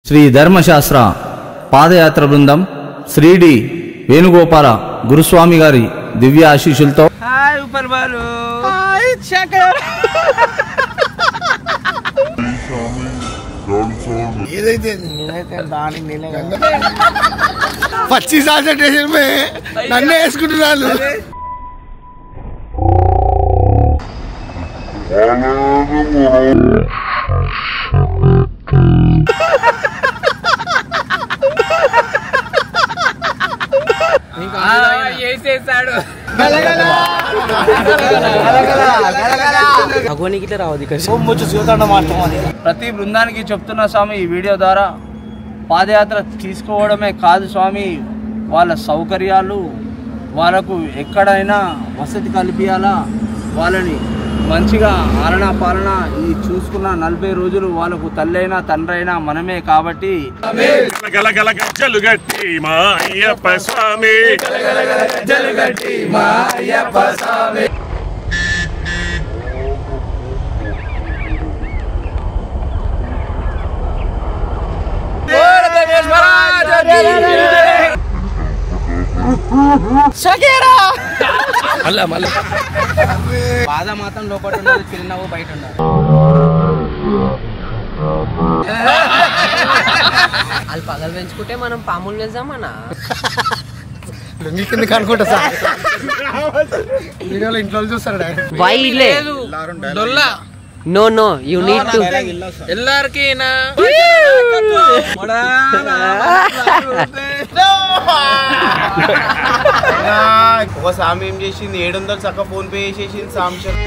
శ్రీ ధర్మశాస్త్ర పాదయాత్ర బృందం శ్రీడి వేణుగోపాల గురుస్వామి గారి దివ్య ఆశీస్సులతో पच्चीस साल से स्टेशन में नन्हे वेసుకుంటున్నారు ప్రతి బృందానికి చెప్తున్న స్వామి ఈ వీడియో ద్వారా పాదయాత్ర తీసుకోవడమే కాదు స్వామి, వాళ్ళ సౌకర్యాలు వాళ్ళకు ఎక్కడైనా వసతి కల్పించాలా, వాళ్ళని మంచిగా ఆలన పాలన ఈ చూసుకున్న 40 రోజులు వాళ్ళకు తల్లైనా తండ్రైనా మనమే కాబట్టి బాధ మాత్రం లోపల ఉన్నది, చిరునవ్వు బయట ఉన్నది. వాళ్ళు పగలు పెంచుకుంటే మనం పాములు వేద్దామన్నా నీకెందుకు అనుకుంటా సార్ వీడియోలో ఇంట్లో చూస్తారు while no no you need to ఎల్లరికీనా ఒక సామి ఏం చేసింది 700 చక్క ఫోన్ పే చేసేసింది సాంశం.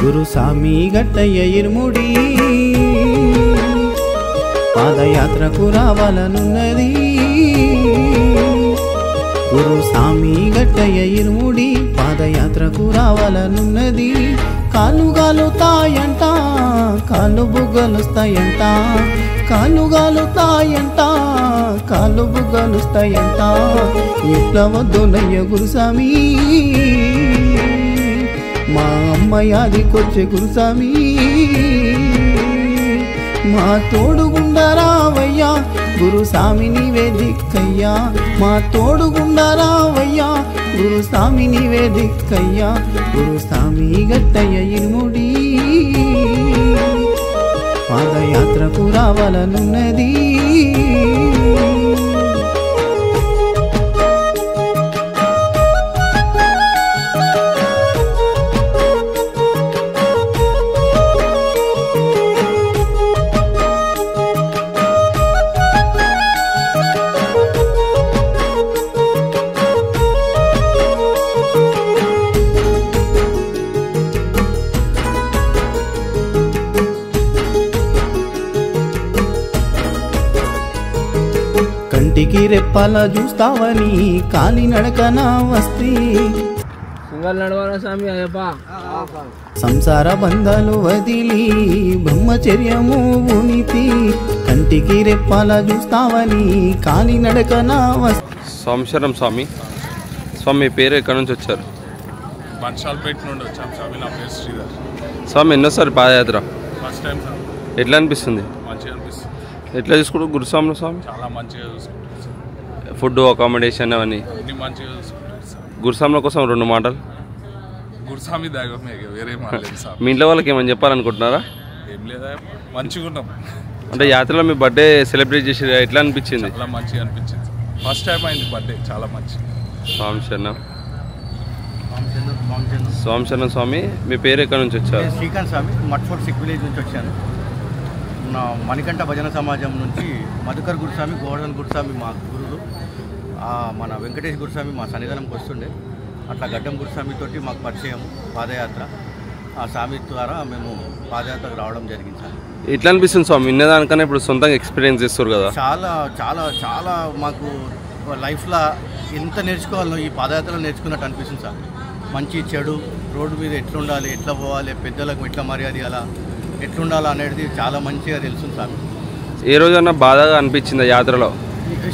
గురుస్వామి గట్టయ్య ఇరుముడి పాదయాత్రకు రావాలనున్నది. గురుస్వామి గట్టయ్య ఇరుముడి పాదయాత్రకు రావాలనున్నది. కాళ్ళు గాలుతాయంట, కాళ్ళు బుగ్గలుస్తాయంట, కాళ్ళు గాలుతాయంట, కాళ్ళు బుగ్గలుస్తాయంట. ఎట్లా వద్దునయ్య గురుస్వామి, మా అమ్మయాదికొచ్చే గురుస్వామి, మా తోడుగుండరావయ్యా గురుస్వామి నీవే దిక్కయ్యా, మా తోడుగుండరావయ్యా గురుస్వామి నీవే దిక్కయ్యా. గురుస్వామి గట్టయ్య ఇరుముడి పాదయాత్రకు రావాలనున్నది. కంటికి రెప్పాల చూస్తావని కాలి నడకన వస్తే సంసార బంధాలు వదిలి బ్రహ్మచర్యము ఉనితి. కంటికి రెప్పాల చూస్తావని కాలి నడకన వస్తే. సోమశరం స్వామి. స్వామి మీ పేరు ఎక్కడి నుంచి వచ్చారు? బన్షాల్పేట నుండి వచ్చాం స్వామి. నా పేరు శ్రీధర్. స్వామి ఎన్నోసారి పాదయాత్ర? First time sir. ఎట్లా అనిపిస్తుంది? మంచిగా అనిపిస్తుంది. ఎట్లా చూసుకుంటారు గురుస్వామిలో స్వామి? చాలా మంచిగా చూసుకుంటారు సార్. ఫుడ్ అకామిడేషన్ అవన్నీ అన్ని మంచిగా చూసుకుంటారు సార్. గురుస్వామిలో కోసం 2 మాటలు. గురుస్వామి దాగమే, వేరే మాటలేదు సార్. మీ ఇంట్లో వాళ్ళకి ఏమని చెప్పాలనుకుంటున్నారా? ఏం లేదా, మంచిగా ఉంటాం. అంటే యాత్రలో మీ బర్త్డే సెలబ్రేట్ చేసి ఎట్లా అనిపించింది? చాలా మంచిగా అనిపించింది. ఫస్ట్ టైం అయింది బర్త్డే, చాలా మంచిది. స్వామి శరణం. స్వామి శరణం స్వామి. మీ పేరు ఎక్కడి నుంచి వచ్చారు? శ్రీకాంత్ స్వామి, మట్ఫోర్ సిక్ విలేజ్ నుంచి వచ్చాను. నా మణికంఠ భజన సమాజం నుంచి మధుకర్ గురుస్వామి, గోవర్ధన్ గురుస్వామి మా గురువులు. మన వెంకటేష్ గురుస్వామి మా సన్నిధానంకి వస్తుండే. అట్లా గడ్డం గురుస్వామితోటి మాకు పరిచయం పాదయాత్ర. ఆ స్వామి ద్వారా మేము పాదయాత్రకు రావడం జరిగింది సార్. ఎట్లా అనిపిస్తుంది స్వామి? విన్నదానికన్నా ఇప్పుడు సొంతంగా ఎక్స్పీరియన్స్ చేస్తారు కదా? చాలా చాలా చాలా మాకు లైఫ్లో ఎంత నేర్చుకోవాలో ఈ పాదయాత్రలో నేర్చుకున్నట్టు అనిపిస్తుంది సార్. మంచి చెడు రోడ్డు మీద ఎట్లుండాలి, ఎట్లా పోవాలి, పెద్దలకు ఎట్లా మర్యాద ఇవ్వాలా, ఎట్లుండాలా అనేది చాలా మంచిగా తెలుస్తుంది సార్. ఏ రోజన్నా బాధగా అనిపించింది యాత్రలో?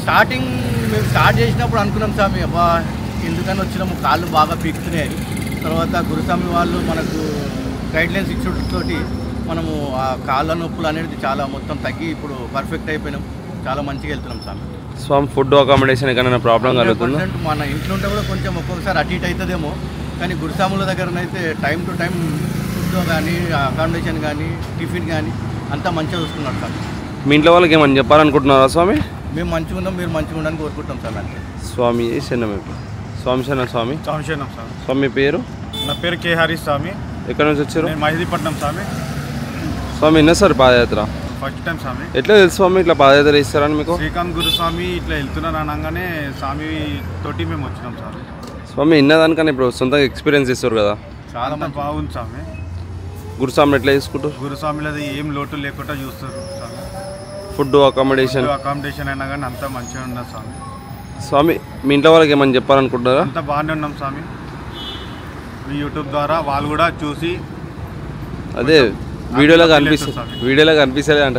స్టార్టింగ్ మేము స్టార్ట్ చేసినప్పుడు అనుకున్నాం స్వామి, అబ్బా ఎందుకని వచ్చినాము, కాళ్ళు బాగా పీకుతున్నాయి. తర్వాత గురుస్వామి వాళ్ళు మనకు గైడ్లైన్స్ ఇచ్చుతోటి మనము ఆ కాళ్ళ నొప్పులు అనేది చాలా మొత్తం తగ్గి ఇప్పుడు పర్ఫెక్ట్ అయిపోయినాం. చాలా మంచిగా వెళ్తున్నాం స్వామి. స్వామి ఫుడ్ అకామిడేషన్ ఏమైనా ప్రాబ్లం కలుగుతుందా? మన ఇంట్లో ఉంటే కూడా కొంచెం ఒక్కొక్కసారి అటు ఇటు అవుతుందేమో, కానీ గురుస్వాముల దగ్గరనైతే టైం టు టైం ఫుడ్ కానీ అకామిడేషన్ కానీ టిఫిన్ కానీ అంతా మంచిగా చూసుకున్నారు సార్. మీ ఇంట్లో వాళ్ళకి ఏమని చెప్పాలనుకుంటున్నారా స్వామి? మేము మంచిగా ఉన్నాం, మీరు మంచిగా ఉండడానికి కోరుకుంటాం సార్. అంటే స్వామి శరణం. స్వామి శరణం స్వామి. సంశయం సార్. స్వామి పేరు? నా పేరు కే హరీష్ స్వామి. ఎక్కడి నుంచి వచ్చారు? నేను మహిదీపట్నం స్వామి. స్వామి ఎన్న సార్ పాదయాత్ర? ఫస్ట్ టైం స్వామి. ఎట్లా తెలుసు స్వామి ఇట్లా పాదయాత్ర ఇస్తారని మీకు? శ్రీకాంత్ గురుస్వామి ఇట్లా వెళ్తున్నాను అనగానే స్వామి తోటి మేము వచ్చినాం స్వామి. స్వామి ఇన్నదానికన్నా ఇప్పుడు సొంతంగా ఎక్స్పీరియన్స్ ఇస్తారు కదా, చాలా బాగుంది స్వామి. గురుస్వామిని ఎట్లా తీసుకుంటారు? గురుస్వామిలో ఏం లోటు లేకుండా చూస్తారు స్వామి. ఫుడ్ అకామిడేషన్ అయినా కానీ అంతా మంచిగా ఉన్నది స్వామి. స్వామి మీ ఇంట్లో వాళ్ళకి ఏమని చెప్పాలనుకుంటున్నారా? అంతా బాగానే ఉన్నాం స్వామి. మీ యూట్యూబ్ ద్వారా వాళ్ళు కూడా చూసి అదే వీడియోలో కనిపిస్తలే అంట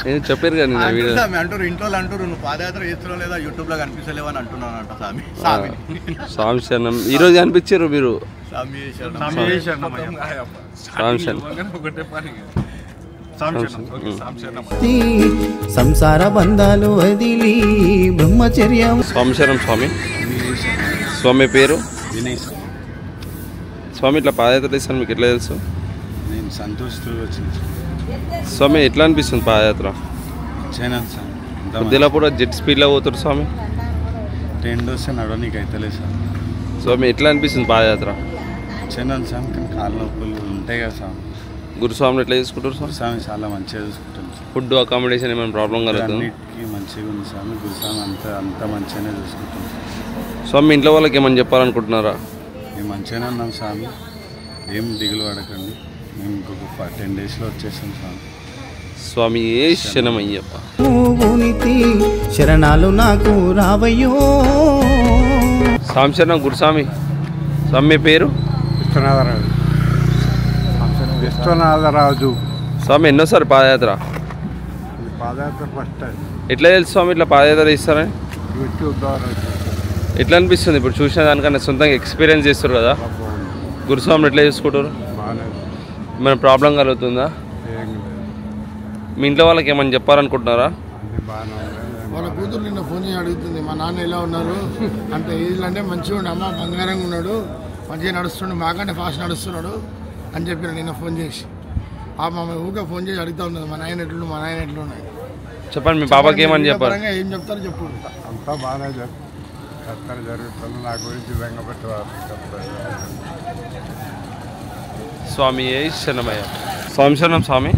నేను చెప్పారు కదా నేను వీడియో అంటారు, ఇంట్లో అంటారు నువ్వు పాదయాత్ర చేస్తున్నావు లేదా యూట్యూబ్లో కనిపిస్తలేవు అని అంటున్నాను అంట స్వామి. స్వామి శరణం. ఈరోజు కనిపించారు మీరు? స్వామి సంసార బంధాలు వదిలి బ్రహ్మచర్య. స్వామి శరణం స్వామి. స్వామి పేరు? స్వామి ఇట్లా పాదయాత్ర ఇస్తాను మీకు ఎట్లా తెలుసు? నేను సంతోషిస్తూ వచ్చింది స్వామి. ఎట్లా అనిపిస్తుంది పాదయాత్ర? మధ్యలో కూడా జెట్ స్పీడ్లో పోతారు స్వామి. ట్రెండ్ వస్తే నడవనీకి అవుతలేదు సార్. స్వామి ఎట్లా అనిపిస్తుంది పాదయాత్ర? చిన్నాను స్వామి, కానీ కాళ్ళ నొప్పులు ఉంటాయి కదా స్వామి. గురుస్వామిని ఎట్లా చూసుకుంటారు స్వామి? స్వామి చాలా మంచిగా చూసుకుంటాం సార్. ఫుడ్ అకామిడేషన్ ఏమైనా ప్రాబ్లం కలుగుతుంది? అన్నిటికీ మంచిగా ఉంది స్వామి. గురుస్వామి అంతా మంచిగానే చూసుకుంటాం సార్. స్వామి ఇంట్లో వాళ్ళకి ఏమని చెప్పాలనుకుంటున్నారా? మేము మంచిగానే ఉన్నాం స్వామి, ఏం దిగులు పడకండి. మేము ఇంకొక 10 daysలో వచ్చేసాం స్వామి. స్వామి ఏ శరణమయ్యప్ప. శరణాలు నాకు రావయ్యో. స్వామి శరణం గురుస్వామి. స్వామి మీ పేరు? విశ్వనాథరాజు. స్వామి ఎన్నోసారి పాదయాత్ర? పాదయాత్ర ఫస్ట్ టైం. ఎట్లా తెలుసు స్వామి ఇట్లా పాదయాత్ర ఇస్తారని? యూట్యూబ్ ద్వారా. ఎట్లా అనిపిస్తుంది ఇప్పుడు చూసిన దానికన్నా సొంతంగా ఎక్స్పీరియన్స్ చేస్తారు కదా, గురుస్వామిని ఎట్లా చూసుకుంటారు? ఏమైనా ప్రాబ్లం కలుగుతుందా? మీ ఇంట్లో వాళ్ళకి ఏమని చెప్పాలనుకుంటున్నారా? వాళ్ళ కూతురు నిన్న ఫోన్ చేసి అడుగుతుంది, మా నాన్న ఎలా ఉన్నారు అంటే వీళ్ళంటే మంచిగా ఉండి అమ్మ బంగారంగా ఉన్నాడు, మంచిగా నడుస్తుండు, మాకంటే ఫాస్ట్ నడుస్తున్నాడు అని చెప్పిన నిన్న ఫోన్ చేసి. ఆ మా ఊరికే ఫోన్ చేసి అడుగుతూ ఉన్నది, మా నాయన ఎట్లున్నాయి చెప్పండి. మీ పాపకి ఏమని చెప్పారు? ఏం చెప్తారో చెప్పు. అంతా బాగానే జరుగుతుంది. నా గురించి వెంగపెట్టేవారు స్వామి ఏ శరణమయ్య. స్వామి శరణం స్వామి.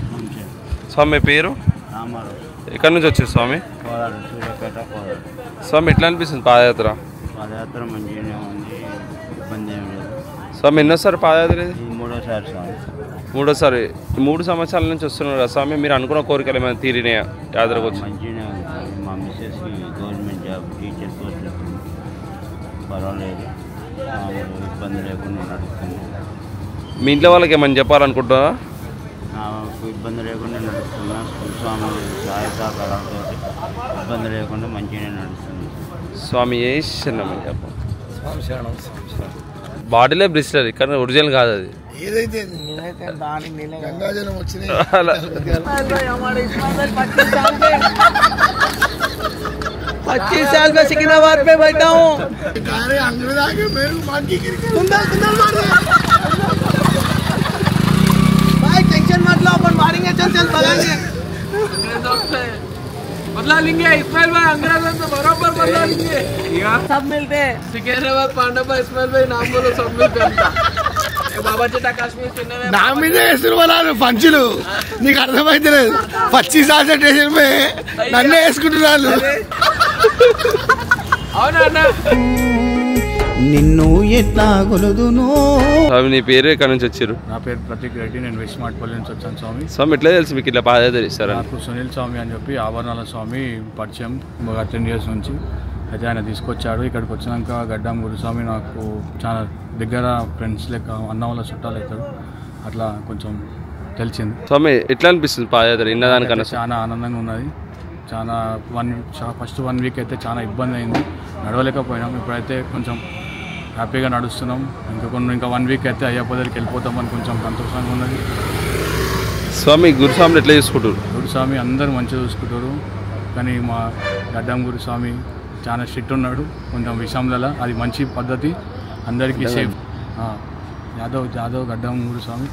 స్వామి మీ పేరు? ఎక్కడి నుంచి వచ్చారు స్వామి? స్వామి ఎట్లా అనిపిస్తుంది పాదయాత్ర? పాదయాత్ర మంచిగానే ఉంది, ఇబ్బంది ఏం లేదు. స్వామి ఎన్నోసారి పాదయాత్ర? మూడోసారి స్వామి. మూడోసారి. 3 సంవత్సరాల నుంచి వస్తున్నారు స్వామి. మీరు అనుకున్న కోరికలు ఏమైనా తీరినాయా యాత్రకు వచ్చి? మంచిగానే ఉంది స్వామి. మా మిస్సెస్కి గవర్నమెంట్ జాబ్ టీచర్ పోస్ట్ వచ్చింది, పర్వాలేదు, ఇబ్బంది లేకుండా నడుస్తుంది. మీ ఇంట్లో వాళ్ళకి ఏమని చెప్పాలనుకుంటున్నారా? నాకు ఇబ్బంది లేకుండా నడుస్తున్నా, స్వామి సహాయ సహకారాలతో ఇబ్బంది లేకుండా మంచిగానే నడుస్తుంది. స్వామి ఏ శరణమయ్య. బాడీలే బ్రిస్లరీ కానీ ఒరిజినల్ కాదు అది. ఏదైతే గంగాజలం వచ్చినాయి. सिकंदराबाद में बैठा हूँ. भाई टेंशन मत लो, अपन मारेंगे. चल भगाएंगे. बदला लेंगे इस्माइल भाई, अंग्रेजों से बराबर बदला लेंगे. सब मिलते हैं. सिकंदराबाद पांडव भाई, इस्माइल भाई नाम बोलो, सब मिलते हैं. बाबा चिट्टा काश्मीर నా మీద వేస్తున్నారు పంచులు, నీకు అర్థమైతే లేదు. 25 साल से स्टेशन में నన్నే వేసుకుంటున్నారు. నిన్ను ఎట్లా గొలుదునో. స్వామి నీ పేరు ఎక్కడి నుంచి వచ్చారు? నా పేరు ప్రతీక్ రెడ్డి, నేను వెస్ట్ మార్ట్పల్లి నుంచి వచ్చాను స్వామి. స్వామి ఎట్లా తెలుసు మీకు ఇట్లా పాదయాత్ర ఇస్తారా? నాకు సునీల్ స్వామి అని చెప్పి ఆభరణాల స్వామి పరిచయం 10 years నుంచి. అయితే ఆయన తీసుకొచ్చాడు. ఇక్కడికి వచ్చినాక గడ్డం గురుస్వామి నాకు చాలా దగ్గర ఫ్రెండ్స్ లెక్క, అన్న వాళ్ళ చుట్టాలు అవుతాడు, అట్లా కొంచెం తెలిసింది. స్వామి ఎట్లా అనిపిస్తుంది పాదయాత్ర ఇన్నదానికన్నా? చాలా ఆనందంగా ఉన్నది. చాలా ఫస్ట్ 1 week అయితే చాలా ఇబ్బంది అయింది, నడవలేకపోయినాం. ఇప్పుడైతే కొంచెం హ్యాపీగా నడుస్తున్నాం. ఇంకా 1 week అయితే అయ్యప్ప దగ్గరికి వెళ్ళిపోతామని కొంచెం సంతోషంగా ఉన్నది. స్వామి గురుస్వామిని ఎట్లా చూసుకుంటారు? గురుస్వామి అందరూ మంచిగా చూసుకుంటారు, కానీ మా గడ్డం గురుస్వామి చాలా స్ట్రిక్ట్ ఉన్నాడు కొంచెం విషయంలో. అది మంచి పద్ధతి, అందరికీ సేఫ్. యాదవ్ గడ్డం గురుస్వామి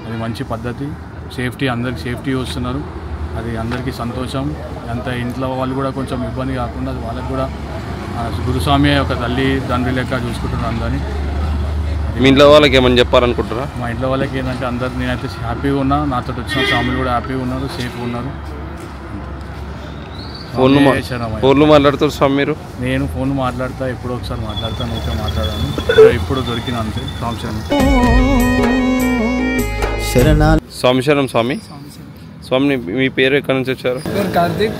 అది మంచి పద్ధతి, సేఫ్టీ, అందరికి సేఫ్టీ చూస్తున్నారు. అది అందరికీ సంతోషం. అంత ఇంట్లో వాళ్ళు కూడా కొంచెం ఇబ్బంది కాకుండా వాళ్ళకి కూడా గురుస్వామి ఒక తల్లి తండ్రి లెక్క చూసుకుంటున్నారు అందరినీ. మీ ఇంట్లో వాళ్ళకి ఏమని చెప్పాలనుకుంటారా? మా ఇంట్లో వాళ్ళకి ఏంటంటే అందరు నేనైతే హ్యాపీగా ఉన్నా, నాతో వచ్చిన స్వాములు కూడా హ్యాపీగా ఉన్నారు, సేఫ్గా ఉన్నారు. ఫోన్లు మాట్లాడుతారు స్వామి మీరు? నేను ఫోన్ మాట్లాడతా, ఎప్పుడో ఒకసారి మాట్లాడతాను, ఓకే మాట్లాడాను. ఇప్పుడు దొరికిన అంతే. స్వామి శరణం. స్వామి స్వామి మీ పేరు ఎక్కడి నుంచి వచ్చారు? పేరు కార్తీక్,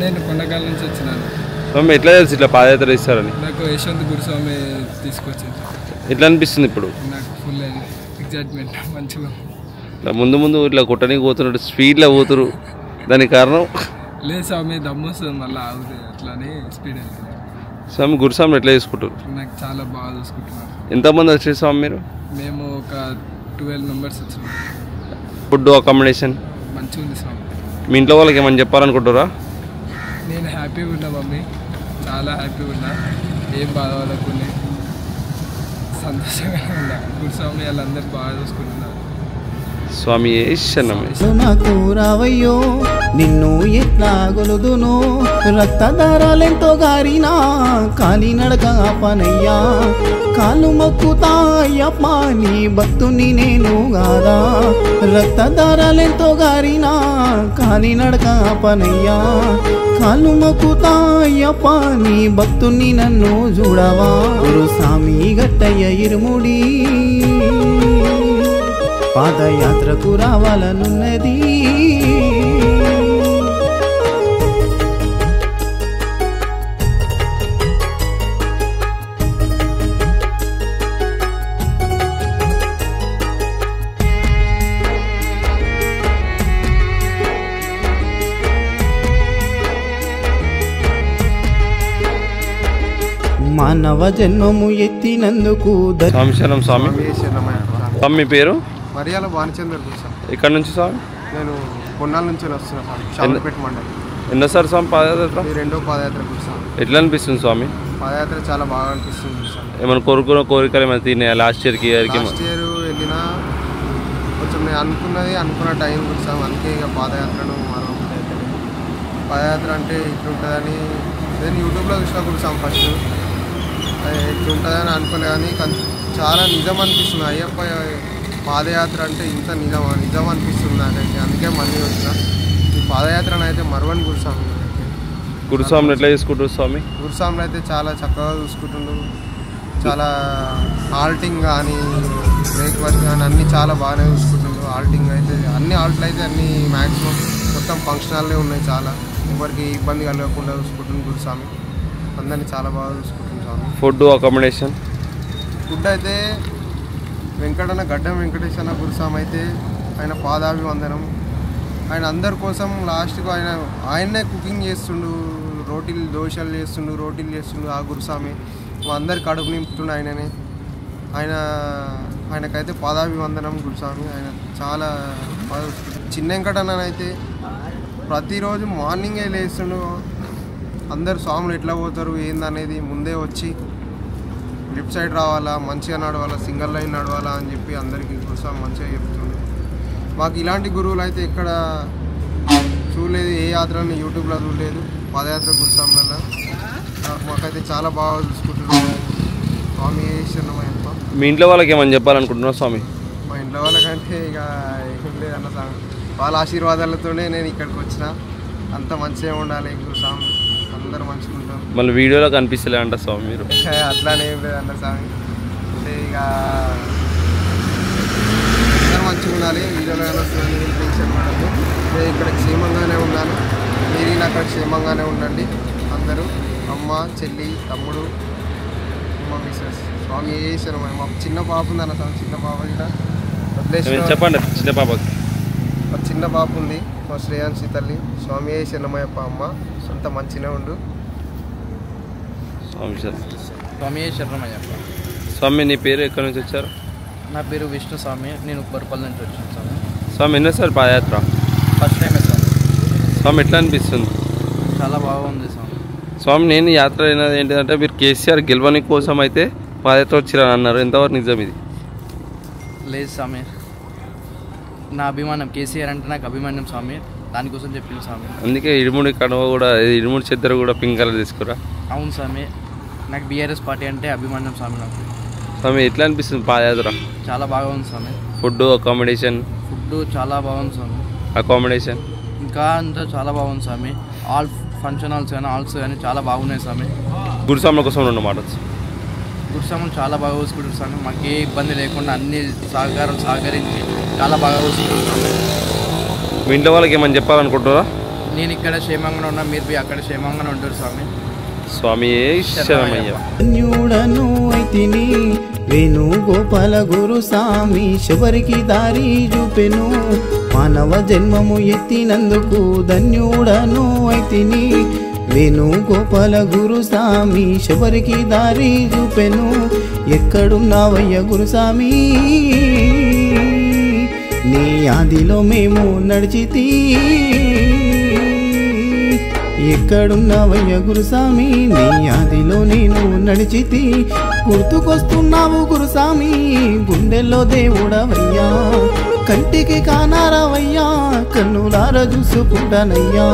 నేను కొండకాల నుంచి వచ్చినాను. స్వామి ఎట్లా తెలుసు ఇట్లా పాదయాత్ర ఇస్తారని? నాకు యశ్వంత్ గురుస్వామి తీసుకొచ్చింది. ఎట్లా అనిపిస్తుంది ఇప్పుడు? నాకు ఫుల్ ఎగ్జైట్మెంట్, మంచిగా. ఇట్లా ముందు ఇట్లా కొట్టడానికి పోతున్నట్టు స్పీడ్లో పోతురు, దానికి కారణం? లేదు స్వామి, దమ్ము వస్తుంది మళ్ళీ ఆగుతుంది, అట్లానే స్పీడ్ వెళ్తుంది. స్వామి గురుస్వామి ఎట్లా చూసుకుంటారు? నాకు చాలా బాగా చూసుకుంటున్నారు. ఎంతమంది వచ్చారు స్వామి మీరు? మేము ఒక 12 members వచ్చినాం. ఫుడ్ అకామిడేషన్ మంచిగా ఉంది స్వామి. మీ ఇంట్లో వాళ్ళకి ఏమని చెప్పాలనుకుంటారా? నేను హ్యాపీగా ఉన్నా మమ్మీ, చాలా హ్యాపీగా ఉన్నా, ఏం బాధ పడకుండా సంతోషంగా ఉన్నా. గురుస్వామి వాళ్ళందరూ బాగా చూసుకుంటున్నారు. స్వామి నాకు రావయ్యో, నిన్ను ఎట్లా గొలుదునో. రక్తధారాలెంతో గారినా కాలినడక పనయ్యా. కాలు మొక్కుతా అయ్యప్ప నీ భక్తుని నేను గాదా. రక్తధారాలెంతో గారినా కాలినడక పనయ్యా. కాలు మొక్కుతా అయ్యప్ప నీ భక్తుని నన్ను చూడవా. గురుస్వామి గట్టయ్య ఇరుముడి పాదయాత్రకు రావాలనున్నది. మానవ జన్మము ఎత్తినందుకు స్వామి. స్వామి మీ పేరు? మరియాల భానుచంద్ర గురుస్వామి. ఎక్కడి నుంచి స్వామి? నేను పొన్నాల నుంచి వస్తున్నా స్వామి, షావుపేట మండలం. ఎన్నోసారి స్వామి పాదయాత్ర? రెండో పాదయాత్ర గురుస్వామి. ఎట్లా అనిపిస్తుంది స్వామి? పాదయాత్ర చాలా బాగా అనిపిస్తుంది గురుస్వామి. ఏమైనా కోరుకున్న కోరికలు ఏమైనా తిన్నాయా లాస్ట్ ఇయర్కి? లాస్ట్ ఇయర్ వెళ్ళినా కొంచెం నేను అనుకున్న టైం గురుస్వామి, అందుకే ఇక పాదయాత్రను మనం పాదయాత్ర అంటే ఇట్లుంటుందని నేను యూట్యూబ్లో చూసిన గురుస్వామి. ఫస్ట్ ఇట్లుంటుందని అనుకోలే, కానీ చాలా నిజం అనిపిస్తుంది. అయ్యప్ప పాదయాత్ర అంటే ఇంత నిజం అనిపిస్తుంది నాకైతే. అందుకే మళ్ళీ వచ్చిన ఈ పాదయాత్రను అయితే మరవని గురుస్వామి. గురుస్వామిని ఎట్లా చూసుకుంటారు స్వామి? గురుస్వామిని అయితే చాలా చక్కగా చూసుకుంటుండ్రు. చాలా ఆల్టింగ్ కానీ బ్రేక్ఫాస్ట్ కానీ అన్నీ చాలా బాగానే చూసుకుంటుండ్రు. ఆల్టింగ్ అయితే అన్ని ఆల్ట్లు అయితే అన్నీ మ్యాక్సిమం మొత్తం ఫంక్షనాలే ఉన్నాయి. చాలా ఎవరికి ఇబ్బంది కలగకుండా చూసుకుంటుంది గురుస్వామి. అందరినీ చాలా బాగా చూసుకుంటుంది స్వామి. ఫుడ్ అకామిడేషన్ ఫుడ్ అయితే వెంకటన్న గడ్డం వెంకటేశ్వర గురుస్వామి అయితే ఆయన పాదాభివందనం. ఆయన అందరి కోసం లాస్ట్కు ఆయనే కుకింగ్ చేస్తుండు, దోశలు చేస్తుండు ఆ గురుస్వామి. మా అందరి కడుపు నింపుతుండు ఆయననే. ఆయనకైతే పాదాభివందనం గురుస్వామి. ఆయన చాలా చిన్న వెంకటన్న అయితే ప్రతిరోజు మార్నింగే లేస్తుండు. అందరు స్వాములు ఎట్లా పోతారు ఏందనేది ముందే వచ్చి లెఫ్ట్ సైడ్ రావాలా, మంచిగా నడవాలా, సింగిల్ లైన్ నడవాలా అని చెప్పి అందరికీ గురుస్వామి మంచిగా చెప్తుండే. మాకు ఇలాంటి గురువులు అయితే ఇక్కడ చూడలేదు, ఏ యాత్రని యూట్యూబ్లో చూడలేదు. పాదయాత్ర గురుస్వాములలో మాకైతే చాలా బాగా చూసుకుంటున్నాం స్వామి. శరణమయ్యప్ప. మీ ఇంట్లో వాళ్ళకి ఏమని చెప్పాలనుకుంటున్నావు స్వామి? మా ఇంట్లో వాళ్ళకంటే ఇక ఏం లేదన్న స్వామి, వాళ్ళ ఆశీర్వాదాలతోనే నేను ఇక్కడికి వచ్చిన. అంత మంచిగా ఉండాలి గురుస్వామి, అందరూ మంచిగా ఉంటారు. మళ్ళీ వీడియోలో కనిపిస్తలే అంట స్వామి మీరు. అట్లానే ఏం లేదన్న స్వామి. అంటే ఇక అందరూ మంచిగా ఉండాలి. వీడియోలో వస్తుంది టెన్షన్ పడద్దు. నేను ఇక్కడ క్షేమంగానే ఉన్నాను, మీరు అక్కడ క్షేమంగానే ఉండండి అందరూ. అమ్మ, చెల్లి, తమ్ముడు, అమ్మ, మిస్సెస్. స్వామి ఏ శరణమయ్య. మా చిన్న పాప ఉందన్న స్వామి. చిన్న పాప ఇక్కడ చెప్పండి. చిన్న పాపకి చిన్న పాప ఉంది, మా శ్రేయాన్సి తల్లి. స్వామి ఏ శరణమయ్యప్ప. అమ్మ సొంత మంచిగా ఉండు. స్వామి శరణమయ్యప్ప. స్వామి నీ పేరు ఎక్కడి నుంచి వచ్చారు? నా పేరు విష్ణు స్వామి, నేను బర్పల్లి నుంచి వచ్చాను స్వామి. స్వామి ఎన్నోసారి పాదయాత్ర? ఫస్ట్ టైం స్వామి. స్వామి ఎట్లా అనిపిస్తుంది? చాలా బాగుంది స్వామి. స్వామి నేను యాత్ర అయినది ఏంటంటే మీరు కేసీఆర్ గెలవని కోసం అయితే పాదయాత్ర వచ్చిరని అన్నారు, ఎంతవరకు నిజం ఇది? లేదు స్వామి, నా అభిమానం కేసీఆర్ అంటే నాకు అభిమానం స్వామి, దానికోసం చెప్పింది స్వామి. అందుకే ఇరుముడి కడవ కూడా, ఇరుముడి చెద్దరు కూడా పింక్ కలర్ తీసుకురా. అవును స్వామి, నాకు బీఆర్ఎస్ పార్టీ అంటే అభిమానం స్వామి. నాకు స్వామి ఎట్లా అనిపిస్తుంది పాదయాత్ర? చాలా బాగా ఉంది స్వామి. Food, accommodation? ఫుడ్ చాలా బాగుంది స్వామి. అకామిడేషన్ ఇంకా అంతా చాలా బాగుంది స్వామి. ఆల్ ఫంక్షన్ హాల్స్ కానీ హాల్స్ కానీ చాలా బాగున్నాయి స్వామి. గురుస్వాముల కోసం రెండు మాటలు. గురుస్వాములు చాలా బాగా చూసుకుంటారు స్వామి, మాకు ఏ ఇబ్బంది లేకుండా అన్ని సహకరించి చాలా బాగా చూసుకుంటారు స్వామి. మీ ఇంట్లో వాళ్ళకి ఏమని చెప్పాలనుకుంటున్నారా? నేను ఇక్కడ క్షేమంగా ఉన్నా, మీరు అక్కడ క్షేమంగానే ఉంటారు స్వామి. స్వామి శరణమయ్య. ధన్యుడను అయితిని వేణుగోపాల గురుస్వామి శబరికి దారి చూపెను మానవ జన్మము ఎత్తినందుకు ధన్యుడను అయితిని వేణుగోపాల గురుస్వామి శబరికి దారి చూపెను ఎక్కడున్నావయ్య గురుస్వామి నీ ఆదిలో మేము నడిచితి ఎక్కడున్నావయ్య గురుస్వామి నీ ఆదిలో నేను నడిచితి గుర్తుకొస్తున్నావు గురుస్వామి గుండెల్లో దేవుడవయ్యా కంటికి కానారావయ్యా కన్నులార చూసుకుంటానయ్యా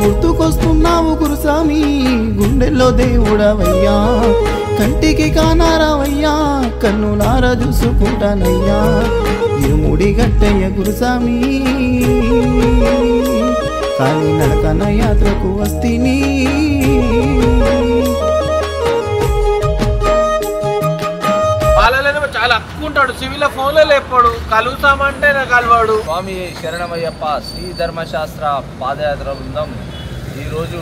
గుర్తుకొస్తున్నావు గురుస్వామి గుండెల్లో దేవుడవయ్యా కంటికి కానారావయ్యా కన్నులార చూసుకుంటానయ్యా ఇరుముడి గట్టయ్య గురుస్వామి కాలి నడకన యాత్రకు వస్తిని వాళ్ళలో చాలా అక్కుకుంటాడు, సివిల్ ఫోన్లో లేపాడు, కలుగుతామంటే నాకు కలవాడు. స్వామి శరణమయ్యప్ప శ్రీ ధర్మశాస్త్ర పాదయాత్ర బృందం ఈరోజు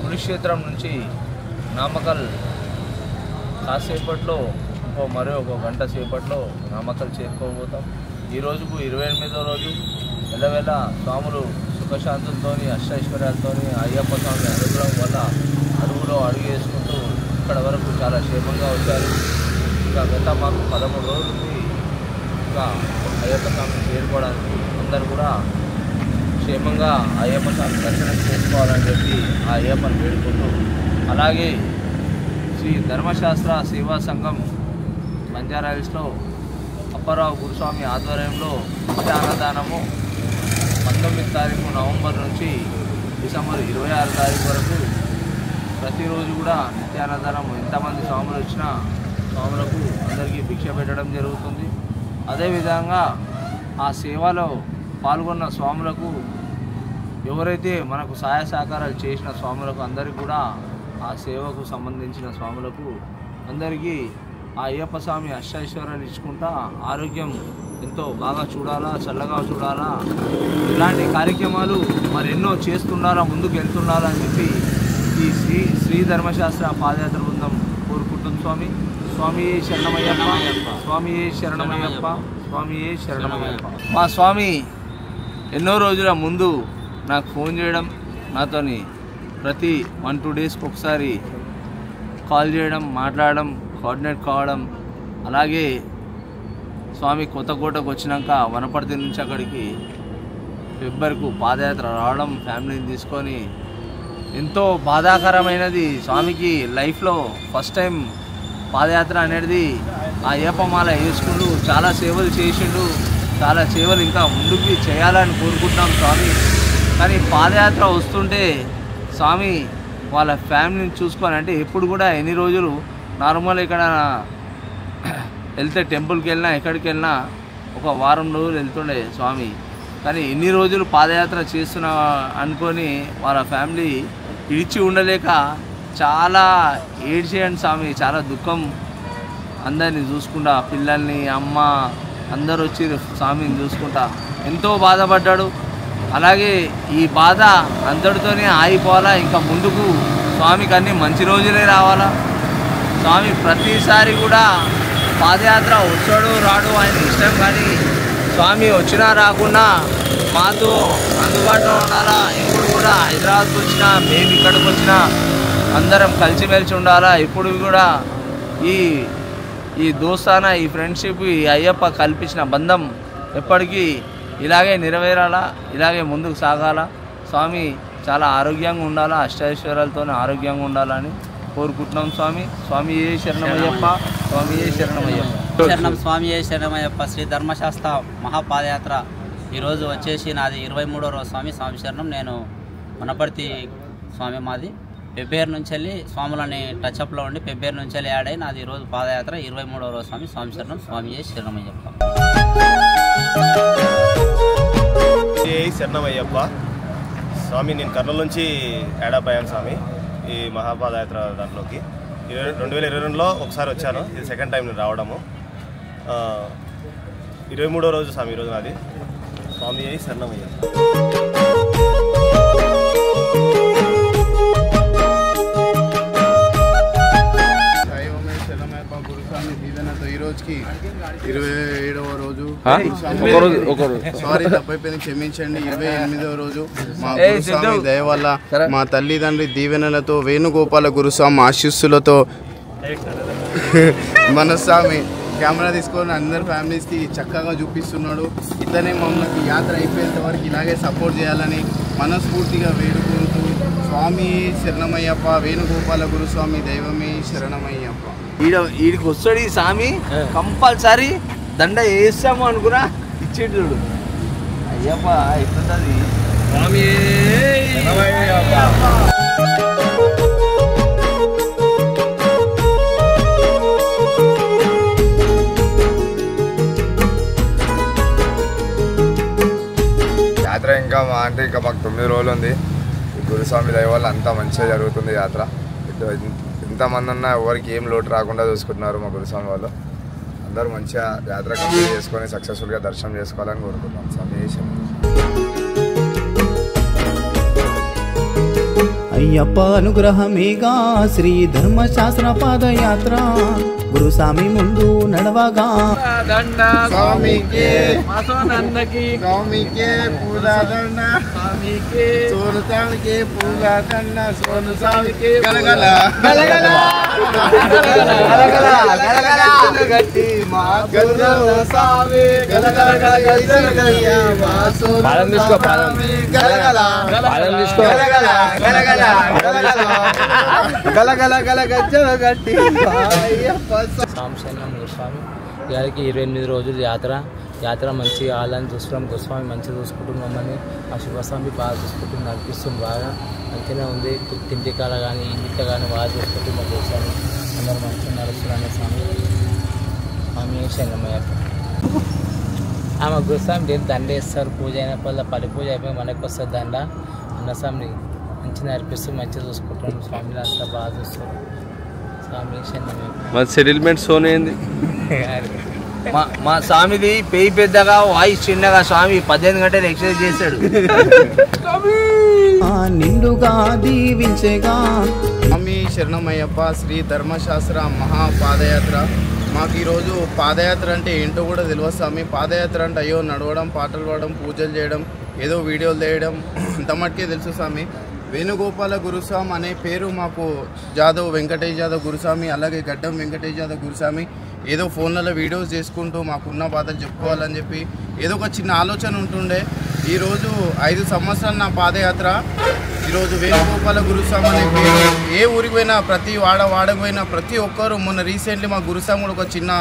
కురుక్షేత్రం నుంచి నామకల్ కాసేపట్లో మరో ఒక గంట సేపట్లో నామకల్ చేరుకోబోతాం. ఈ రోజుకు 28వ రోజు. ఎల్లవేళ స్వాములు సుఖశాంతులతో అష్టైశ్వర్యాలతో అయ్యప్ప స్వామి అనుగ్రహం వల్ల అడుగులో అడుగు వేసుకుంటూ ఇక్కడ వరకు చాలా క్షేమంగా వచ్చారు. ఇంకా గత మాకు 13 రోజులు ఉంది ఇంకా అయ్యప్ప స్వామిని చేరుకోవడానికి. అందరూ కూడా క్షేమంగా అయ్యప్ప స్వామి దర్శనం చేసుకోవాలని చెప్పి ఆ అయ్యప్పని వేడుకుంటూ, అలాగే శ్రీ ధర్మశాస్త్ర సేవా సంఘం బంజారాహిల్స్లో అప్పారావు గురుస్వామి ఆధ్వర్యంలో నిత్యాన్నదానము 19 తారీఖు నవంబర్ నుంచి డిసెంబర్ 26 తారీఖు వరకు ప్రతిరోజు కూడా నిత్యాన్నదానం ఎంతమంది స్వాములు వచ్చినా స్వాములకు అందరికీ భిక్ష పెట్టడం జరుగుతుంది. అదేవిధంగా ఆ సేవలో పాల్గొన్న స్వాములకు ఎవరైతే మనకు సహాయ సహకారాలు చేసిన స్వాములకు అందరికీ కూడా ఆ సేవకు సంబంధించిన స్వాములకు అందరికీ ఆ అయ్యప్ప స్వామి అష్టైశ్వర్యాలు ఇచ్చుకుంటా ఆరోగ్యం ఎంతో బాగా చూడాలా, చల్లగా చూడాలా, ఇలాంటి కార్యక్రమాలు మరెన్నో చేస్తుండాలా, ముందుకు వెళ్తుండాలా అని చెప్పి ఈ శ్రీ ధర్మశాస్త్ర పాదయాత్ర బృందం కోరుకుంటుంది. స్వామి స్వామి శరణమయ్యప్ప, స్వామి శరణమయ్యప్ప, స్వామి శరణమయ్యప్ప. మా స్వామి ఎన్నో రోజుల ముందు నాకు ఫోన్ చేయడం, నాతోని ప్రతి 1-2 డేస్కి ఒకసారి కాల్ చేయడం, మాట్లాడడం, కోఆర్డినేట్ కావడం. అలాగే స్వామి కొత్తకోటకు వచ్చినాక వనపర్తి నుంచి అక్కడికి ఫిబ్రవరికి పాదయాత్ర రావడం, ఫ్యామిలీని తీసుకొని ఎంతో బాధాకరమైనది. స్వామికి లైఫ్లో ఫస్ట్ టైం పాదయాత్ర అనేది ఆ అయ్యప్పమాల వేసుకుంటూ చాలా సేవలు చేసిండు. చాలా సేవలు ఇంకా ముందుకు చేయాలని కోరుకుంటున్నాం స్వామి. కానీ పాదయాత్ర వస్తుంటే స్వామి వాళ్ళ ఫ్యామిలీని చూసుకొని, అంటే ఎప్పుడు కూడా ఎన్ని రోజులు నార్మల్ ఇక్కడ వెళ్తే టెంపుల్కి వెళ్ళినా ఎక్కడికి వెళ్ళినా ఒక వారం రోజులు వెళ్తుండే స్వామి. కానీ ఎన్ని రోజులు పాదయాత్ర చేస్తున్నా అనుకొని వాళ్ళ ఫ్యామిలీ ఇడిచి ఉండలేక చాలా ఏడ్చేయండి స్వామి, చాలా దుఃఖం. అందరినీ చూసుకుంటా, పిల్లల్ని, అమ్మ అందరూ వచ్చి స్వామిని చూసుకుంటా ఎంతో బాధపడ్డాడు. అలాగే ఈ బాధ అంతటితోనే ఆగిపోవాలా, ఇంకా ముందుకు స్వామికి అన్ని మంచి రోజులే రావాలా. స్వామి ప్రతిసారి కూడా పాదయాత్ర వచ్చాడు రాడు ఆయన ఇష్టం, కానీ స్వామి వచ్చినా రాకున్నా మాతో అందుబాటులో ఉండాలా. ఇప్పుడు కూడా హైదరాబాద్కి వచ్చినా మేము ఇక్కడికి వచ్చినా అందరం కలిసిమెలిసి ఉండాలా. ఇప్పుడు కూడా ఈ దోస్తాన, ఈ ఫ్రెండ్షిప్, ఈ అయ్యప్ప కల్పించిన బంధం ఎప్పటికీ ఇలాగే నెరవేరాలా, ఇలాగే ముందుకు సాగాల. స్వామి చాలా ఆరోగ్యంగా ఉండాలా, అష్టైశ్వర్యాలతో ఆరోగ్యంగా ఉండాలని కోరుకుంటున్నాం. స్వామి ఏ శరణమయ్యప్ప, స్వామి ఏ శరణమయ్యప్ప. శరణం స్వామి ఏ శరణమయ్యప్ప. శ్రీ ధర్మశాస్త్ర మహాపాదయాత్ర ఈరోజు వచ్చేసి నాది 23వ రోజు స్వామి శరణం. నేను వనపర్తి స్వామి మాది. ఫిబ్రవరి నుంచి వెళ్ళి స్వాములని టచ్అప్లో ఉండి ఫిబ్రవరి నుంచి వెళ్ళి యాడ్ అయ్యి నాది ఈరోజు పాదయాత్ర 23వ రోజు స్వామి శరణం. స్వామి ఏ శరణమయ్యప్ప. ఏ శరణమయ్యప్ప స్వామి. నేను కర్నూలు నుంచి యాడప్ అయ్యాను స్వామి ఈ మహాపాదయాత్ర దాంట్లోకి. 2022లో ఒకసారి వచ్చాను, ఇది సెకండ్ టైం నేను రావడము. 23వ రోజు స్వామి ఈరోజు నాది. స్వామి ఏ శరణమయ్యప్ప. గురుస్వామి దీవెనతో ఈ రోజుకి 27వ రోజు. సారీ తప్పైపోయింది, క్షమించండి. 28వ రోజు మా గురుస్వామి దయ వల్ల, మా తల్లిదండ్రి దీవెనలతో, వేణుగోపాల గురుస్వామి ఆశీస్సులతో మన స్వామి కెమెరా తీసుకొని అందరి ఫ్యామిలీస్కి చక్కగా చూపిస్తున్నాడు. ఇతనే మమ్మల్ని యాత్ర అయిపోయేంత వరకు ఇలాగే సపోర్ట్ చేయాలని మనస్ఫూర్తిగా వేడుకుంటూ స్వామి శరణమయ్యప్ప, వేణుగోపాల గురుస్వామి దైవమే శరణమయ్యప్ప. ఈడికి వస్తాడు ఈ స్వామి, కంపల్సరీ దండ వేస్తాము అనుకున్నా ఇచ్చేడు చూడు. అయ్యప్ప ఇస్తుంది స్వామి. యాత్ర ఇంకా మాకు 9 రోజులు ఉంది. గురుస్వామి దయ వల్ల అంతా మంచిగా జరుగుతుంది యాత్ర. ఎంతమంది ఉన్నా ఎవరికి ఏం లోటు రాకుండా చూసుకుంటున్నారు మా గురుస్వామి వాళ్ళు. అందరూ మంచిగా యాత్ర కంప్లీట్ చేసుకొని సక్సెస్ఫుల్గా దర్శనం చేసుకోవాలని కోరుకుంటున్నాం. స్వామి అయ్యప్ప అనుగ్రహమేగా శ్రీ ధర్మశాస్త్ర పాదయాత్ర గురుస్వామి ముందు నడవగా స్వామికే స్వామికే పూలదండ, స్వామికే సోనుస్వామికే పూలదండ, సోనుస్వామికే గలగల గలగల గలగల గట్టి మా గురుస్వామి గలగల గలగల మా సోనుస్వామి గలగల గలగల గలగల గలగల గలగల గట్టి శరణం గురుస్వామి గారికి 28 రోజులు యాత్ర మంచిగా ఆలని చూస్తున్నాం. గురుస్వామి మంచిగా చూసుకుంటున్నాం, మమ్మల్ని ఆ శుభస్వామి బాగా చూసుకుంటుంది, నడిపిస్తుంది, బాగా మంచిగానే ఉంది. తిండికాల కానీ ఇంటిక కానీ బాగా చూసుకుంటుంది మా గురుస్వామి. అందరూ మంచిగా నడుస్తున్నాను స్వామి శరణమయ్యప్ప. ఆమె గురుస్వామి డైలీ దండ వేస్తారు, పూజ అయినప్పుడు పల్లి పూజ అయిపోయి మనకు వస్తుంది దండ. అన్నస్వామిని మంచిగా నడిపిస్తూ మంచిగా చూసుకుంటున్నాం. స్వామిని అంతా బాగా చూస్తారు. మా సెటిల్మెంట్ సోన్ ఏంది? మా స్వామిది పేయి పెద్దగా, వాయిస్ చిన్నగా. స్వామి 18 గంటలు ఎక్సర్సైజ్ చేశాడు. నిండుగా దీవించేగా స్వామి శరణమయ్యప్ప. శ్రీ ధర్మశాస్త్ర మహాపాదయాత్ర. మాకు ఈరోజు పాదయాత్ర అంటే ఏంటో కూడా తెలియదు స్వామి. పాదయాత్ర అంటే అయ్యో నడవడం, పాటలు పాడడం, పూజలు చేయడం, ఏదో వీడియోలు తీయడం అంత మట్టుకే తెలుసు స్వామి. వేణుగోపాల గురుస్వామి అనే పేరు మాకు జాదవ్ వెంకటేష్ జాదవ్ గురుస్వామి, అలాగే గడ్డం వెంకటేష్ జాదవ్ గురుస్వామి ఏదో ఫోన్లలో వీడియోస్ చేసుకుంటూ మాకున్న బాధలు చెప్పుకోవాలని చెప్పి ఏదో ఒక చిన్న ఆలోచన ఉంటుండే. ఈరోజు 5 సంవత్సరాలు నా పాదయాత్ర. ఈరోజు వేణుగోపాల గురుస్వామి అనే పేరు ఏ ఊరికి పోయినా, ప్రతి వాడకు పోయినా ప్రతి ఒక్కరు, మొన్న రీసెంట్లీ మా గురుస్వామి కూడా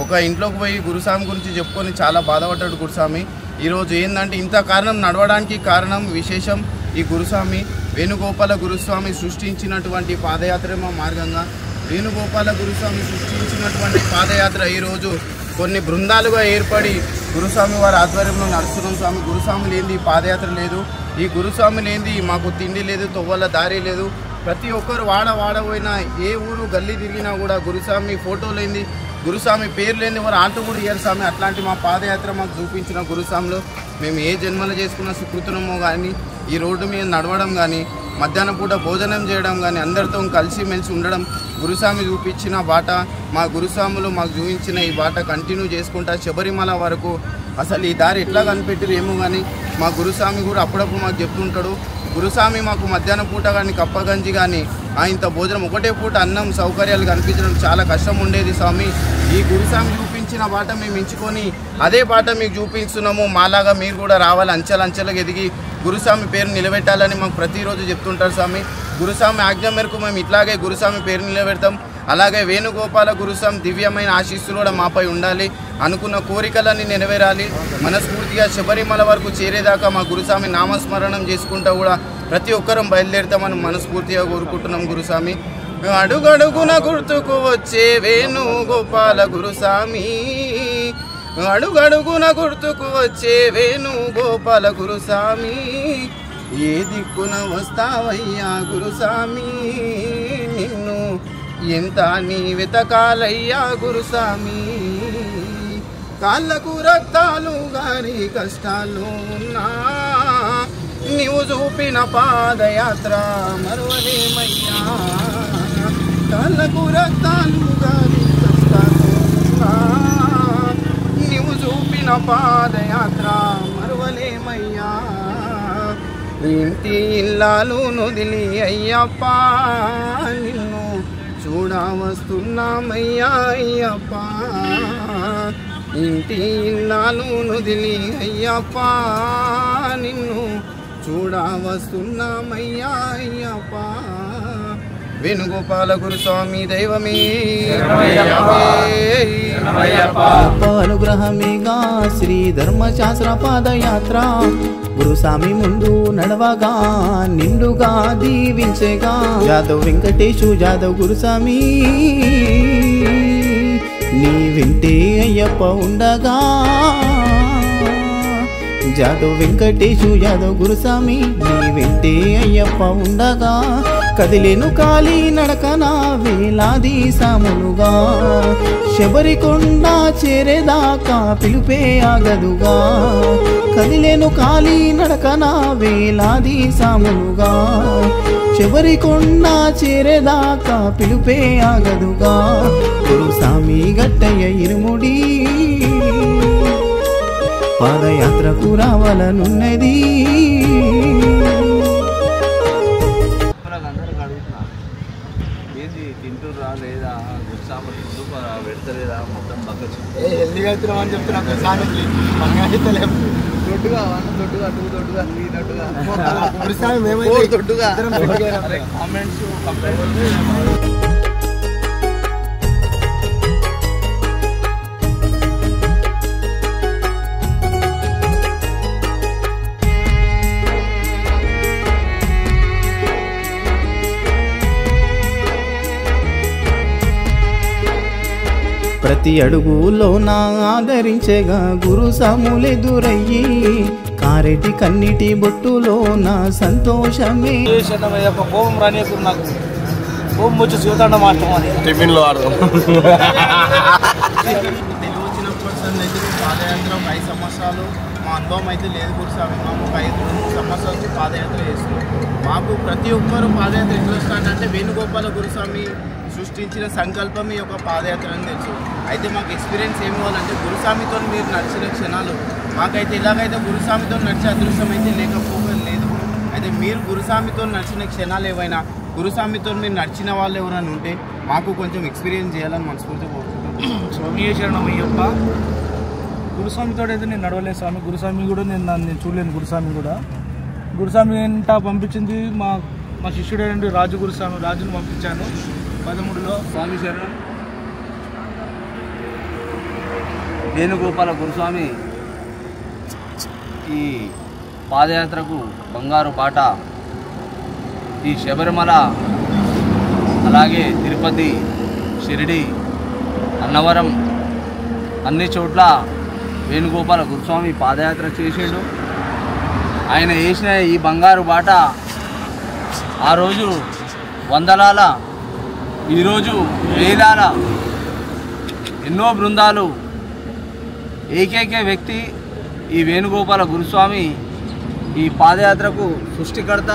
ఒక ఇంట్లోకి పోయి గురుస్వామి గురించి చెప్పుకొని చాలా బాధపడ్డాడు గురుస్వామి. ఈరోజు ఏంటంటే ఇంత కారణం నడవడానికి కారణం విశేషం ఈ గురుస్వామి వేణుగోపాల గురుస్వామి సృష్టించినటువంటి పాదయాత్ర మార్గంగా వేణుగోపాల గురుస్వామి సృష్టించినటువంటి పాదయాత్ర ఈరోజు కొన్ని బృందాలుగా ఏర్పడి గురుస్వామి వారి ఆధ్వర్యంలో నడుస్తున్నాం స్వామి. గురుస్వామి లేనిది పాదయాత్ర లేదు, ఈ గురుస్వామి లేనిది మాకు తిండి లేదు, తొవ్వల దారి లేదు. ప్రతి ఒక్కరు వాడపోయినా ఏ ఊరు గల్లీ తిరిగినా కూడా గురుస్వామి ఫోటో లేనిది, గురుస్వామి పేరు లేని వారు ఆంటూ కూడా ఇయ్యారు స్వామి. అట్లాంటి మా పాదయాత్ర మాకు చూపించిన గురుస్వామిలో మేము ఏ జన్మలు చేసుకున్న సుకృతమో కానీ, ఈ రోడ్డు మీద నడవడం కానీ, మధ్యాహ్నం పూట భోజనం చేయడం కానీ, అందరితో కలిసిమెలిసి ఉండడం గురుస్వామి చూపించిన బాట. మా గురుస్వాములు మాకు చూపించిన ఈ బాట కంటిన్యూ చేసుకుంటా శబరిమల వరకు. అసలు ఈ దారి ఎట్లా కనిపెట్టారు ఏమో కానీ మా గురుస్వామి కూడా అప్పుడప్పుడు మాకు చెప్తుంటాడు. గురుస్వామి మాకు మధ్యాహ్నం పూట కానీ కప్పగంజి కానీ ఇంత భోజనం ఒకటే పూట అన్నం సౌకర్యాలు కనిపించడం చాలా కష్టం ఉండేది స్వామి. ఈ గురుస్వామి చూపించిన బాట మేము ఎంచుకొని అదే బాట మీకు చూపిస్తున్నాము. మాలాగా మీరు కూడా రావాలి, అంచెలంచెలకు ఎదిగి గురుస్వామి పేరు నిలబెట్టాలని మాకు ప్రతిరోజు చెప్తుంటారు స్వామి. గురుస్వామి ఆజ్ఞ మేరకు మేము ఇట్లాగే గురుస్వామి పేరు నిలబెడతాం. అలాగే వేణుగోపాల గురుస్వామి దివ్యమైన ఆశీస్సులు కూడా మాపై ఉండాలి. అనుకున్న కోరికలన్నీ నెరవేరాలి. మనస్ఫూర్తిగా శబరిమల వరకు చేరేదాకా మా గురుస్వామి నామస్మరణం చేసుకుంటూ కూడా ప్రతి ఒక్కరం బయలుదేరుతామని మనస్ఫూర్తిగా కోరుకుంటున్నాం గురుస్వామి. అడుగడుగున గుర్తుకు వచ్చే వేణుగోపాల గురుస్వామి, అడుగడుగున గుర్తుకు వచ్చే వేణుగోపాల గురుస్వామి, ఏ దిక్కున వస్తావయ్యా గురుస్వామి, నిన్ను ఎంత నీ వెతకాలయ్యా గురుస్వామి. కాళ్ళకు రక్తాలు గారి కష్టాలు ఉన్నా నీవు చూపిన పాదయాత్ర మరువలేమయ్యా. కాళ్ళకు రక్తాలు గారి కష్టాలు ఉన్నా నీవు చూపిన పాదయాత్ర మరువలేమయ్యా. ఇంటి ఇల్లాలు నొదిలి అయ్యప్ప నిన్ను చూడ వస్తున్నామయ్యా అయ్యప్ప. ఇంటి ఇల్లాలు నొదిలి అయ్యప్ప నిన్ను చూడ వస్తున్నామయ్యా అయ్యప్ప. వేణుగోపాల గురుస్వామి దైవమే అనుగ్రహమేగా శ్రీ ధర్మశాస్త్ర పాదయాత్ర. గురుస్వామి ముందు నడవగా నిండుగా దీవించేగా. జాదవ్ వెంకటేశు జాదవ్ గురుస్వామి నీ వెంటే అయ్యప్ప ఉండగా. జాదవ్ వెంకటేశు యాదవ్ గురుస్వామి నీ వెంటే అయ్యప్ప ఉండగా. కదిలేను కాలి నడకన వేలాది సాములుగా. శబరికొండ చేరేదాకా పిలుపే ఆగదుగా. కదిలేను కాలి నడకన వేలాది సాములుగా. శబరికొండ చేరేదాకా పిలుపే ఆగదుగా. గురుస్వామి గట్టయ్య ఇరుముడి పాదయాత్రకు రావాలనున్నది. ఏంది తింటురా లేదా గురుస్వామి పెడతలేదా మొత్తం బగ్గచ్చు హెల్దీగా అవుతున్నాం అని చెప్తున్నాం సామెతలు మంగళితలేము. దొడ్డుగా దొడ్డుగా దొడ్డుగా దొడ్డుగా గురుస్వామి మేమైతే దొడ్డుగా కామెంట్స్ కంప్లైంట్స్. ప్రతి అడుగులో నా ఆదరించేగా గురుస్వాములెదురయ్యి. కారెటి కన్నిటి బొట్టులో నా సంతోషమే. కోపం రానియకు, నాకు కోపం వచ్చి శివతాండ మాట్లాడాలి టిఫిన్లో ఆడదాం. తెలుగు వచ్చినప్పటి అయితే పాదయాత్ర 5 సంవత్సరాలు మా అనుభవం అయితే లేదు గురుస్వామి. మాకు 2 సంవత్సరాల నుంచి పాదయాత్ర చేస్తున్నాం. మాకు ప్రతి ఒక్కరు పాదయాత్ర ఎట్లా స్టార్ట్ అంటే వేణుగోపాల గురుస్వామి సృష్టించిన సంకల్పం ఈ యొక్క పాదయాత్ర అని తెలుసు. అయితే మాకు ఎక్స్పీరియన్స్ ఏం కావాలంటే గురుస్వామితో మీరు నడిచిన క్షణాలు మాకైతే ఇలాగైతే గురుస్వామితో నడిచే అదృష్టం అయితే లేకపోవడం లేదు. అయితే మీరు గురుస్వామితో నడిచిన క్షణాలు ఏవైనా, గురుస్వామితో మీరు నడిచిన వాళ్ళు ఎవరైనా ఉంటే మాకు కొంచెం ఎక్స్పీరియన్స్ చేయాలని మనస్ఫూర్తిగా కోరుకుంటున్నాం. స్వామి శరణం అయ్యప్ప. గురుస్వామితో అయితే నేను నడవలేదు స్వామి. గురుస్వామి కూడా నేను చూడలేను. గురుస్వామి వెంట పంపించింది మా శిష్యుడైన రాజు గురుస్వామి. రాజును పంపించాను 13లో. స్వామి శరణం. వేణుగోపాల గురుస్వామి ఈ పాదయాత్రకు బంగారు బాట. ఈ శబరిమల, అలాగే తిరుపతి, షిరిడి, అన్నవరం అన్ని చోట్ల వేణుగోపాల గురుస్వామి పాదయాత్ర చేసిండు. ఆయన వేసిన ఈ బంగారు బాట ఆ రోజు వందలాల, ఈరోజు వేలాల ఎన్నో బృందాలు. ఏకైక వ్యక్తి ఈ వేణుగోపాల గురుస్వామి ఈ పాదయాత్రకు సృష్టికర్త.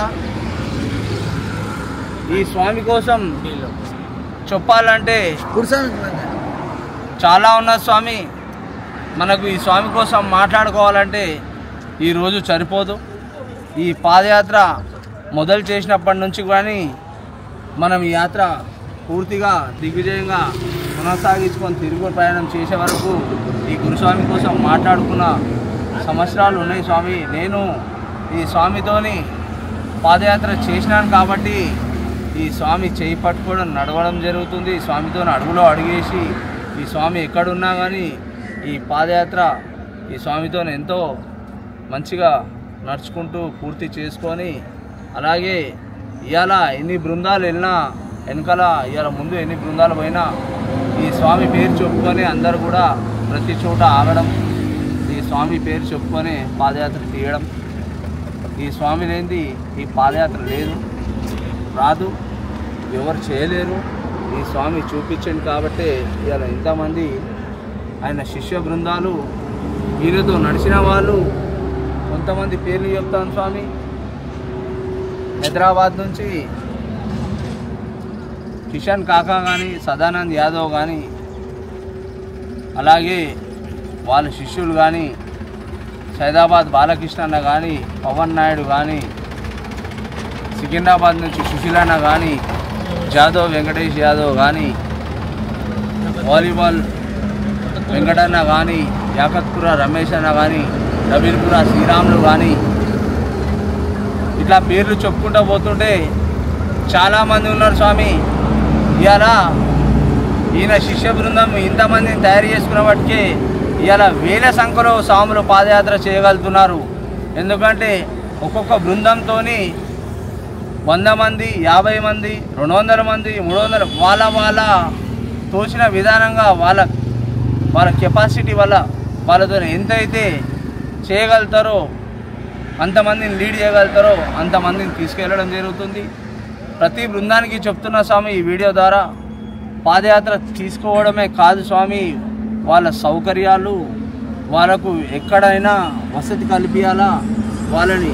ఈ స్వామి కోసం చెప్పాలంటే చాలా ఉన్నది స్వామి. మనకు ఈ స్వామి కోసం మాట్లాడుకోవాలంటే ఈరోజు సరిపోదు. ఈ పాదయాత్ర మొదలు చేసినప్పటి నుంచి కానీ మనం ఈ యాత్ర పూర్తిగా దిగ్విజయంగా కొనసాగించుకొని తిరుగు ప్రయాణం చేసే వరకు ఈ గురుస్వామి కోసం మాట్లాడుకున్న సంవత్సరాలు ఉన్నాయి స్వామి. నేను ఈ స్వామితోని పాదయాత్ర చేసినాను కాబట్టి ఈ స్వామి చేయి పట్టుకోవడం నడవడం జరుగుతుంది. ఈ స్వామితో అడుగులో అడుగేసి ఈ స్వామి ఎక్కడున్నా కానీ ఈ పాదయాత్ర ఈ స్వామితో ఎంతో మంచిగా నడుచుకుంటూ పూర్తి చేసుకొని, అలాగే ఇవాళ ఎన్ని బృందాలు వెళ్ళినా వెనకాల ఇవాళ ముందు ఎన్ని బృందాలు పోయినా ఈ స్వామి పేరు చెప్పుకొని అందరూ కూడా ప్రతి చోట ఆగడం, ఈ స్వామి పేరు చెప్పుకొని పాదయాత్ర తీయడం. ఈ స్వామి లేనిది ఈ పాదయాత్ర లేదు, రాదు, ఎవరు చేయలేరు. ఈ స్వామి చూపించండి కాబట్టి ఇవాళ ఇంతమంది ఆయన శిష్య బృందాలు ఈయనతో నడిచిన వాళ్ళు కొంతమంది పేర్లు చెప్తాను స్వామి. హైదరాబాద్ నుంచి కిషన్ కాకా కానీ, సదానంద్ యాదవ్ కానీ, అలాగే వాళ్ళ శిష్యులు కానీ, సైదాబాద్ బాలకృష్ణ అన్న కానీ, పవన్ నాయుడు కానీ, సికింద్రాబాద్ నుంచి సుశీలన్న కానీ, జాదవ్ వెంకటేష్ యాదవ్ కానీ, వాలీబాల్ వెంకటన్న కానీ, యాకత్పుర రమేష్ అన్న కానీ, రబీర్పుర శ్రీరాములు కానీ, ఇట్లా పేర్లు చెప్పుకుంటూ పోతుంటే చాలామంది ఉన్నారు స్వామి. ఇవాళ ఈయన శిష్య బృందం ఇంతమందిని తయారు చేసుకున్న వాటికి ఇవాళ వేల సంఖ్యలో స్వాములు పాదయాత్ర చేయగలుగుతున్నారు. ఎందుకంటే ఒక్కొక్క బృందంతో 100 మంది, 50 మంది, 200 మంది, 300 వాళ్ళ తోచిన విధానంగా వాళ్ళ కెపాసిటీ వల్ల వాళ్ళతో ఎంతైతే చేయగలుగుతారో అంతమందిని లీడ్ చేయగలుగుతారో అంతమందిని తీసుకెళ్ళడం జరుగుతుంది. ప్రతి బృందానికి చెప్తున్న స్వామి ఈ వీడియో ద్వారా, పాదయాత్ర తీసుకోవడమే కాదు స్వామి, వాళ్ళ సౌకర్యాలు వాళ్ళకు ఎక్కడైనా వసతి కల్పించాలా, వాళ్ళని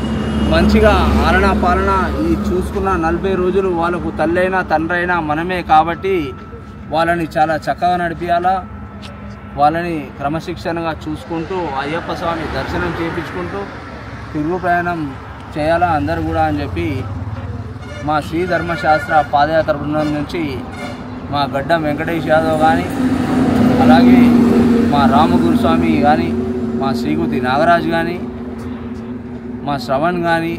మంచిగా ఆలనా పాలన ఈ చూసుకున్న 40 రోజులు వాళ్ళకు తల్లైనా తండ్రైనా మనమే కాబట్టి వాళ్ళని చాలా చక్కగా నడిపించాలా, వాళ్ళని క్రమశిక్షణగా చూసుకుంటూ అయ్యప్ప స్వామి దర్శనం చేయించుకుంటూ తిరుగు ప్రయాణం చేయాలా అందరూ కూడా అని చెప్పి మా శ్రీ ధర్మశాస్త్ర పాదయాత్ర బృందం నుంచి మా గడ్డం వెంకటేష్ యాదవ్ కానీ, అలాగే మా రామగురుస్వామి కానీ, మా శ్రీగుతి నాగరాజు కానీ, మా శ్రవణ్ కానీ,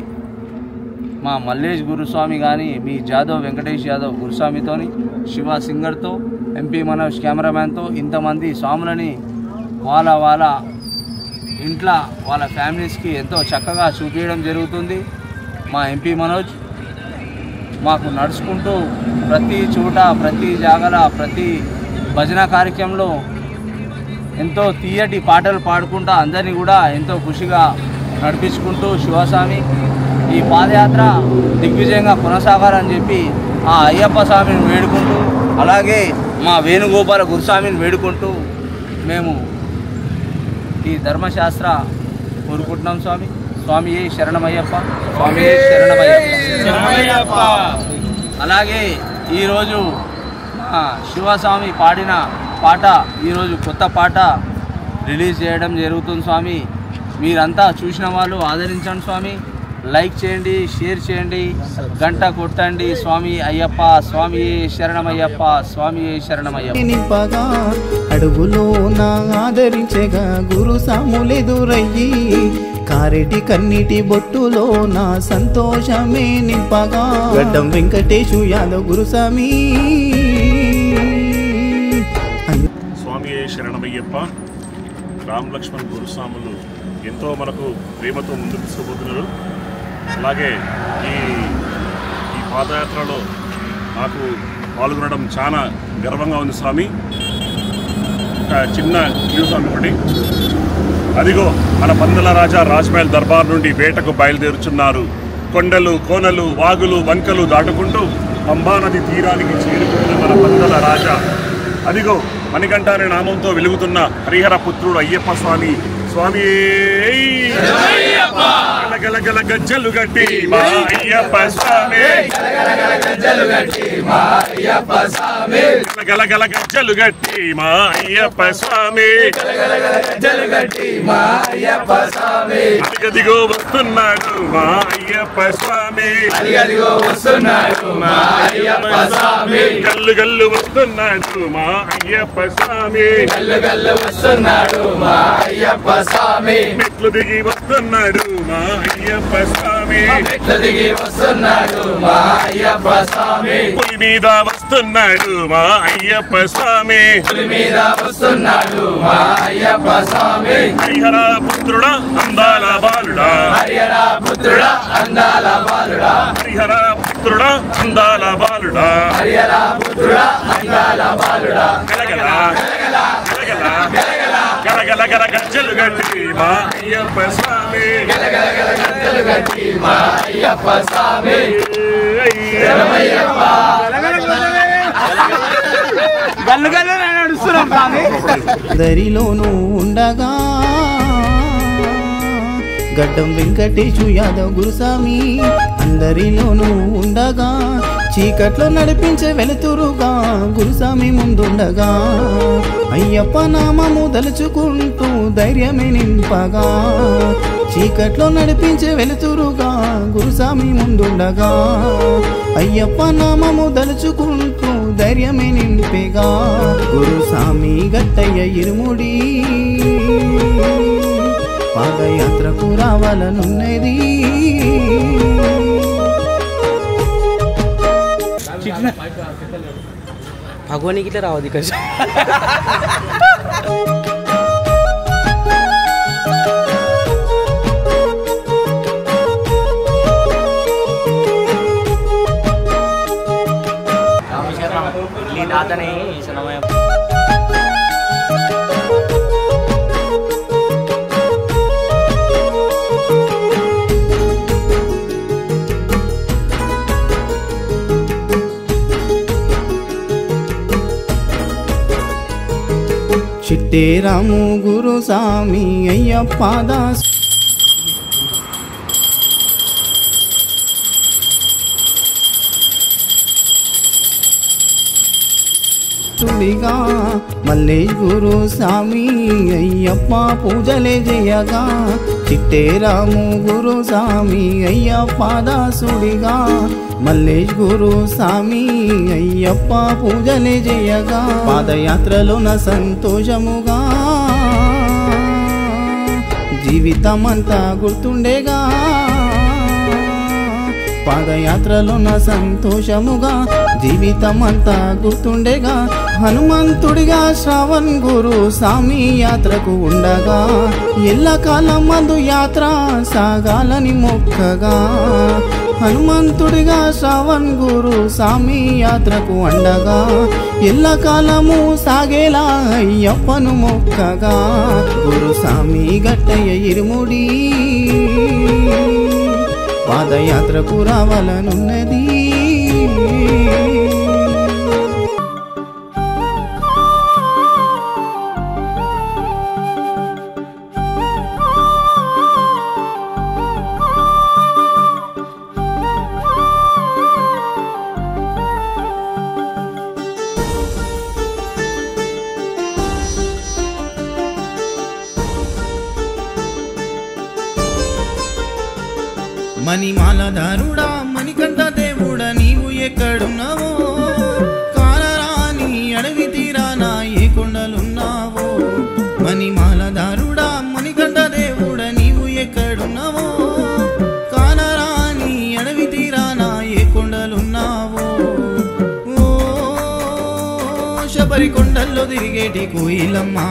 మా మల్లేష్ గురుస్వామి కానీ, మీ జాదవ్ వెంకటేష్ యాదవ్ గురుస్వామితోని, శివ సింగర్తో, ఎంపీ మనోజ్ కెమెరామ్యాన్తో ఇంతమంది స్వాములని వాళ్ళ ఇంట్లో వాళ్ళ ఫ్యామిలీస్కి ఎంతో చక్కగా చూపించడం జరుగుతుంది. మా ఎంపీ మనోజ్ మాకు నడుచుకుంటూ ప్రతి చోట, ప్రతి జాగల, ప్రతి భజన కార్యక్రమంలో ఎంతో తీయటి పాటలు పాడుకుంటూ అందరినీ కూడా ఎంతో ఖుషిగా నడిపించుకుంటూ శివస్వామి ఈ పాదయాత్ర దిగ్విజయంగా కొనసాగాలని చెప్పి ఆ అయ్యప్ప స్వామిని వేడుకుంటూ, అలాగే మా వేణుగోపాల గురుస్వామిని వేడుకుంటూ మేము ఈ ధర్మశాస్త్ర కోరుకుంటున్నాం స్వామి. స్వామి శరణమయ్యప్ప, స్వామి శరణమయ్యప్ప. అలాగే ఈరోజు మా శివస్వామి పాడిన పాట ఈరోజు కొత్త పాట రిలీజ్ చేయడం జరుగుతుంది స్వామి. మీరంతా చూసిన వాళ్ళు ఆదరించండి స్వామి, లైక్ చేయండి, షేర్ చేయండి, గంట కొట్టండి. స్వామి అయ్యప్ప, స్వామి శరణమయ్యప్ప, స్వామి శరణమయ్యప్ప. నింపగా అడుగులో నా ఆదరించగా గురు సాములెదురయ్యి, కారెటి కన్నీటి బొట్టులో నా సంతోషమే నింపగా గడ్డం వెంకటేశు యాదవ్ గురుస్వామి. స్వామి శరణమయ్యప్ప. రామ్ లక్ష్మణ్ గురుస్వాములు ఎంతో మనకు ప్రేమతో ముందుకు తీసుకుపోతున్నారు. అలాగే ఈ పాదయాత్రలో నాకు పాల్గొనడం చాలా గర్వంగా ఉంది స్వామి. చిన్న న్యూస్ అనుకోండి. అదిగో మన పందల రాజా రాజ్మహల్ దర్బార్ నుండి వేటకు బయలుదేరుచున్నారు. కొండలు కోనలు వాగులు వంకలు దాటుకుంటూ పంబానది తీరానికి చేరుకున్న మన పందల రాజా. అదిగో మణికంఠ అనే నామంతో వెలుగుతున్న హరిహర పుత్రుడు అయ్యప్ప స్వామి. స్వామి గలగల గజ్జలు గట్టి మా అయ్యప్ప స్వామి, గలగల గజ్జలు గట్టి మా అయ్యప్ప స్వామి, అదిగదిగో వస్తున్నాడు మా అయ్యప్ప స్వామి, గల్లు గల్లు వస్తున్నాడు మా అయ్యప్ప స్వామి, మెట్లు దిగి వస్తున్నాడు మా అయ్యప్ప స్వామి, పులి మీద వస్తున్నాడు మా అయ్యప్ప స్వామి, హరిహర పుత్రుడా అందాల బాలుడా, హరిహర పుత్రుడా అందాల బాలుడా, గలగల గలగల గల గజ్జలు గట్టి మా అయ్యప్ప స్వామి, దరిలోనూ ఉండగా గడ్డం వెంకటేశు యాదవ్ గురుస్వామి, అందరిలోనూ ఉండగా చీకట్లో నడిపించే వెలుతురుగా గురుస్వామి ముందుండగా, అయ్యప్ప నామము దలుచుకుంటూ ధైర్యమే నింపగా, చీకట్లో నడిపించే వెలుతురుగా గురుస్వామి ముందుండగా, అయ్యప్ప నామము దలుచుకుంటూ ధైర్యమే నింపేగా, గురుస్వామి గట్టయ్య ఇరుముడి పాదయాత్రకు రావాలనున్నది. भगवान की राव दी कश दादा नहीं समय చిట్టే రాము గురుస్వామి అయ్యప్ప దాస్ తుడిగా మల్లే గురుస్వామి అయ్యప్ప పూజలే చేయగా, చిట్టే రాము గురుస్వామి అయ్యప్ప దాసుడిగా, మల్లేష్ గురుస్వామి అయ్యప్ప పూజలే చేయగా, పాదయాత్రలోన సంతోషముగా జీవితమంతా గుర్తుండేగా, పాదయాత్రలోన సంతోషముగా జీవితమంతా గుర్తుండేగా, హనుమంతుడిగా శ్రావణ్ గురుస్వామి యాత్రకు ఉండగా, ఎల్లకాలం మందు యాత్ర సాగాలని మొక్కగా, హనుమంతుడిగా శ్రావణ్ గురుస్వామి యాత్రకు అండగా, ఎల్లకాలము సాగేలా అయ్యప్పను మొక్కగా, గురుస్వామి గట్టయ్య ఇరుముడి పాదయాత్రకు రావాలనున్నది. మణిమాలధారుడా మణికంఠ దేవుడా నీవు ఎక్కడున్నావో, కాలరాని అడవి తీరానా ఏ కొండలున్నావో, మణిమాలధారుడా మణికంఠ దేవుడా నీవు ఎక్కడున్నావో, కాలరాని అడవి తీరానా ఏ కొండలున్నావో, ఓ శబరి కొండల్లో తిరిగేటి కోయిలమ్మా,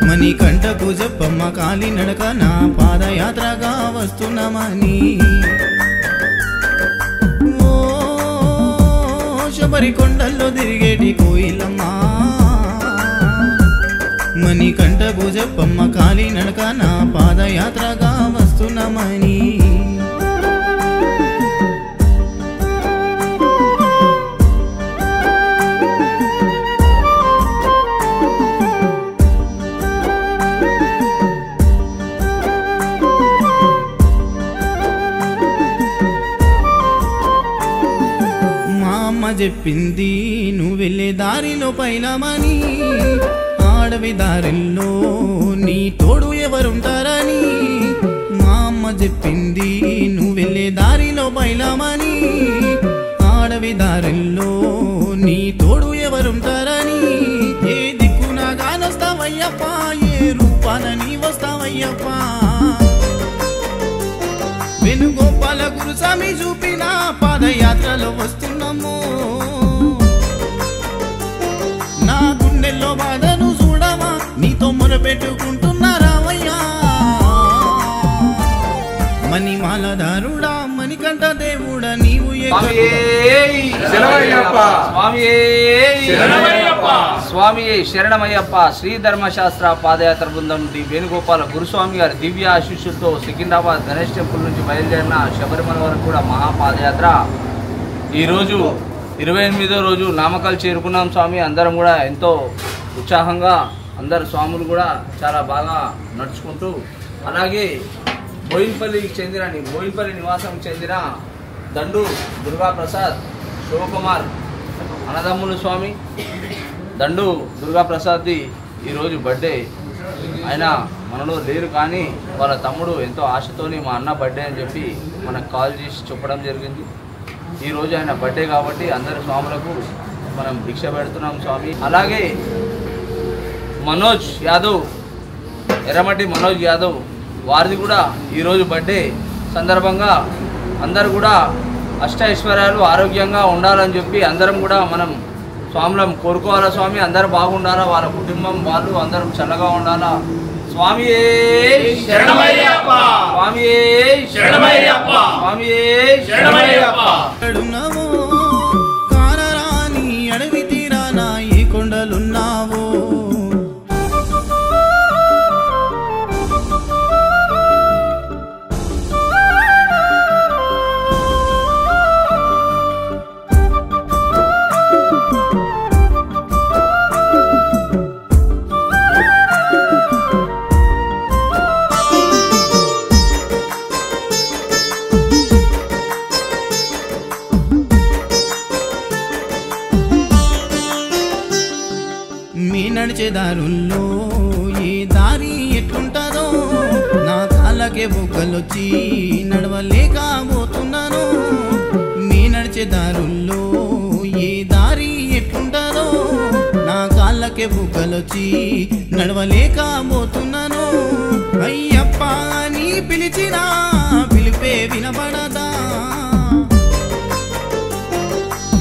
మణికంఠకు చెప్పమ్మ కాలి నడక నా పాదయాత్రగా వస్తున్నామని, ఓ శబరి కొండల్లో తిరిగేటి కోయిలమ్మా, మణికంఠ భుజప్పమ్మ కాలి నడక నా పాదయాత్రగా వస్తున్నామని చెప్పింది నువ్వు వెళ్ళే దారిలో పైలమని ఆడవి దారిలో నీ తోడు ఎవరుంటారని మా అమ్మ చెప్పింది నువ్వు వెళ్ళే దారిలో పైలమని ఆడవి దారిలో నీ తోడు ఎవరుంటారని ఏ దిక్కున గానొస్తావయ్యప్ప ఏ రూపాన నీ వస్తావయ్యప్ప వేణుగోపాల గురుస్వామి చూపిన పాదయాత్రలో వస్తున్నాము నా గుండెల్లో బాధను చూడవా నీతో మొరపెట్టుకుంటున్నా రావయ్యా మణిమాలధారుడా మణికంఠ దేవుడా నీవు స్వామి శరణమయ్యప్ప శ్రీ ధర్మశాస్త్ర పాదయాత్ర బృందం డి వేణుగోపాల గురుస్వామి గారి దివ్య ఆశీస్సులతో సికింద్రాబాద్ గణేష్ టెంపుల్ నుంచి బయలుదేరిన శబరిమల వరకు కూడా మహాపాదయాత్ర ఈరోజు 28వ రోజు నామకాలు చేరుకున్నాం స్వామి. అందరం కూడా ఎంతో ఉత్సాహంగా అందరు స్వాములు కూడా చాలా బాగా నడుచుకుంటూ అలాగే బోయిన్పల్లి నివాసం చెందిన దండు దుర్గాప్రసాద్ శివకుమార్ అన్నదమ్ములు స్వామి. దండు దుర్గాప్రసాద్ది ఈరోజు బర్త్డే. ఆయన మనలో లేరు కానీ వాళ్ళ తమ్ముడు ఎంతో ఆశతోని మా అన్న బర్త్డే అని చెప్పి మనకు కాల్ చేసి చెప్పడం జరిగింది. ఈరోజు ఆయన బర్త్డే కాబట్టి అందరి స్వాములకు మనం భిక్ష పెడుతున్నాం స్వామి. అలాగే మనోజ్ యాదవ్, ఎర్రమట్టి మనోజ్ యాదవ్ వారిది కూడా ఈరోజు బర్త్డే సందర్భంగా అందరు కూడా అష్టైశ్వర్యాలు ఆరోగ్యంగా ఉండాలని చెప్పి అందరం కూడా మనం స్వాములం కోరుకోవాలా స్వామి. అందరూ బాగుండాలా, వాళ్ళ కుటుంబం వాళ్ళు అందరం చల్లగా ఉండాలా. స్వామియే శరణమయ్యప్ప, స్వామియే శరణమయ్యప్ప, స్వామియే శరణమయ్యప్ప. కానరాని అడవి తీరాన ఈ కొండలున్నావో నడిచే దారుల్లో ఏ దారి ఎట్లుంటుందో నా కాళ్ళకే బొగ్గలొచ్చి నడవలేకపోతున్నాను. మీ నడిచే దారుల్లో ఏ దారి ఎట్లుంటుందో నా కాళ్ళకే బొగ్గలొచ్చి నడవలేకపోతున్నాను. అయ్యప్ప అని పిలిచినా పిలిపే వినపడదా?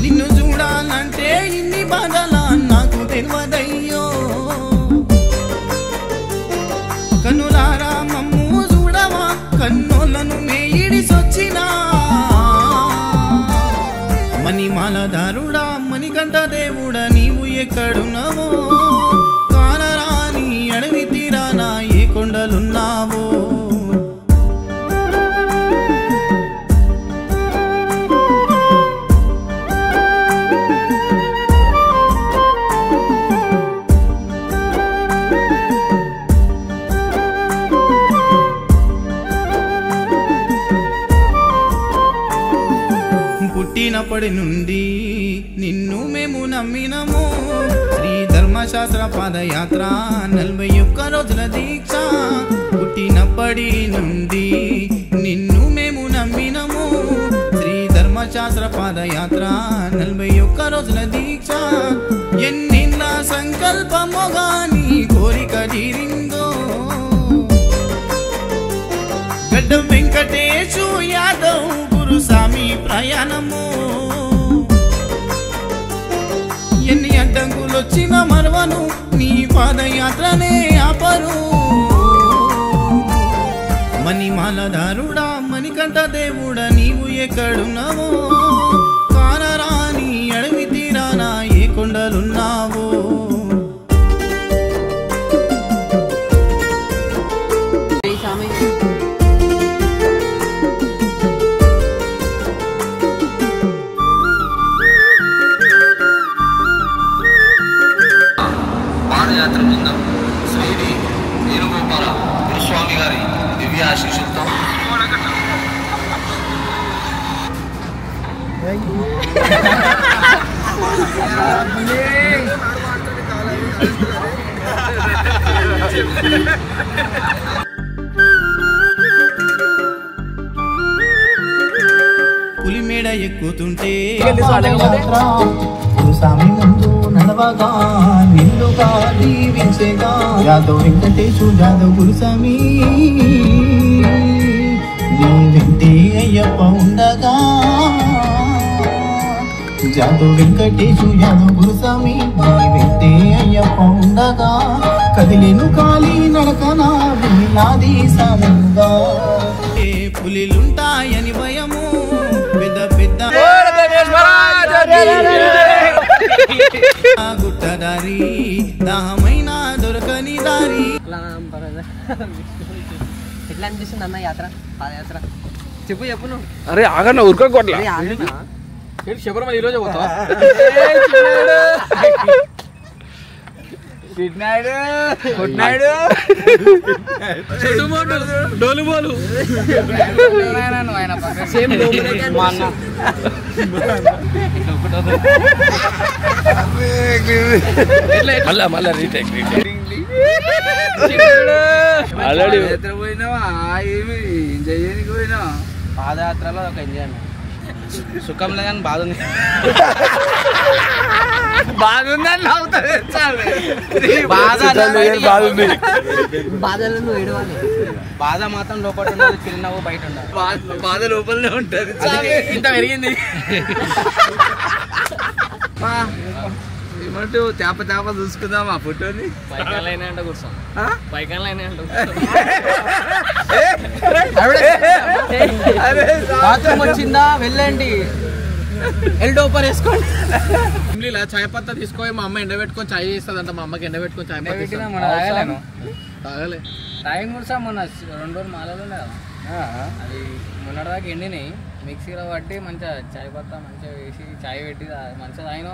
నిన్ను చూడాలంటే ఇన్ని బాధలా నాకు తెలియదయ్యో. కన్నులారా మమ్ము చూడవా, కన్నులను మేయిడిసొచ్చినా. మణిమాలధారుడా మణికంఠ దేవుడా నీవు ఎక్కడున్నావో, కానరాని అడవి తీరాన ఏ కొండలున్నావో. పుట్టినప్పటి నుండి నిన్ను మేము నమ్మినము. శ్రీ ధర్మశాస్త్ర పాదయాత్ర 41 రోజుల దీక్ష. పుట్టినప్పటి నుండి నిన్ను మేము నమ్మినము. శ్రీ ధర్మశాస్త్ర పాదయాత్ర 41 రోజుల దీక్ష. ఎన్నిళ్ళ సంకల్పమో గాని కోరిక తీరిందో. గడ్డం వెంకటేశు యాదవ్ గురుస్వామి ప్రయాణము. ఎన్ని అడ్డంకులొచ్చిన మరవను, నీ పాదయాత్రనే ఆపరు. మణిమాలధారుడా మణికంఠ దేవుడా నీవు ఎక్కడున్నావో, కానరాని అడవి తీరాన ఏ కొండలున్నావో. పులిమేడ ఎక్కుతుంటే గురుస్వామి ముందు నడవగా నిండుగా దీవించేగా యాదవ్ వెంకటేశు యాదవ్ గురుస్వామి నీ వెంటే అయ్యప్ప ఉండగా యాదవ్ వెంకటేశు యాదవ్ గురుస్వామి నీ వెంటే అయ్యప్ప ఉండగా కదిలేను కాలి నడకనా నాది సాధనగా పులిలుంటాయని భయము పెద్ద పెద్ద గుట్టదారి దాహమైన దొరకని దారి. ఎట్లా అనిపిస్తుంది అన్న యాత్ర పాదయాత్ర చెప్పు నువ్వు. అరే ఆగన్నా ఉరకొట్లా శబరిమల ఈరోజు పోతావా? డోలుబోలు మళ్ళా రీటేక్ ఆల్రెడీ పోయినావా ఏమి ఎంజాయ్ చేయడానికి పోయినావా? పాదయాత్రలో ఒక ఎంజాయ్ సుఖం లేదని బాధ ఉంది. బాగుందని బాధ మాత్రం లోపల ఉండాలి, చిరునవ్వు బయట ఉండాలి. బాధ లోపలనే ఉంటది. ఇంత పెరిగింది. ఏమంటూ తేప చూసుకుందాం ఆ ఫోటోని. పైకాలైనా అంట కూర్చోం, పైకాలైనా అంట బాత్రూమ్ వచ్చిందా వెళ్ళండి, ఎల్డోపర్ వేసుకోండి. ఇలా చాయ్ పత్తా తీసుకొని మా అమ్మ ఎండబెట్టుకొని చాయ్ చేస్తుందంట. మా అమ్మకి ఎండబెట్టుకొని చాయ్ తాగలే టైం కూడా మొన్న 2 రోజులు మాలలో అది మొన్నటిదాకా ఎండినాయి. మిక్సీలో పట్టి మంచిగా చాయ్ పత్తా మంచిగా వేసి చాయ్ పెట్టి మంచిగా తాగినా.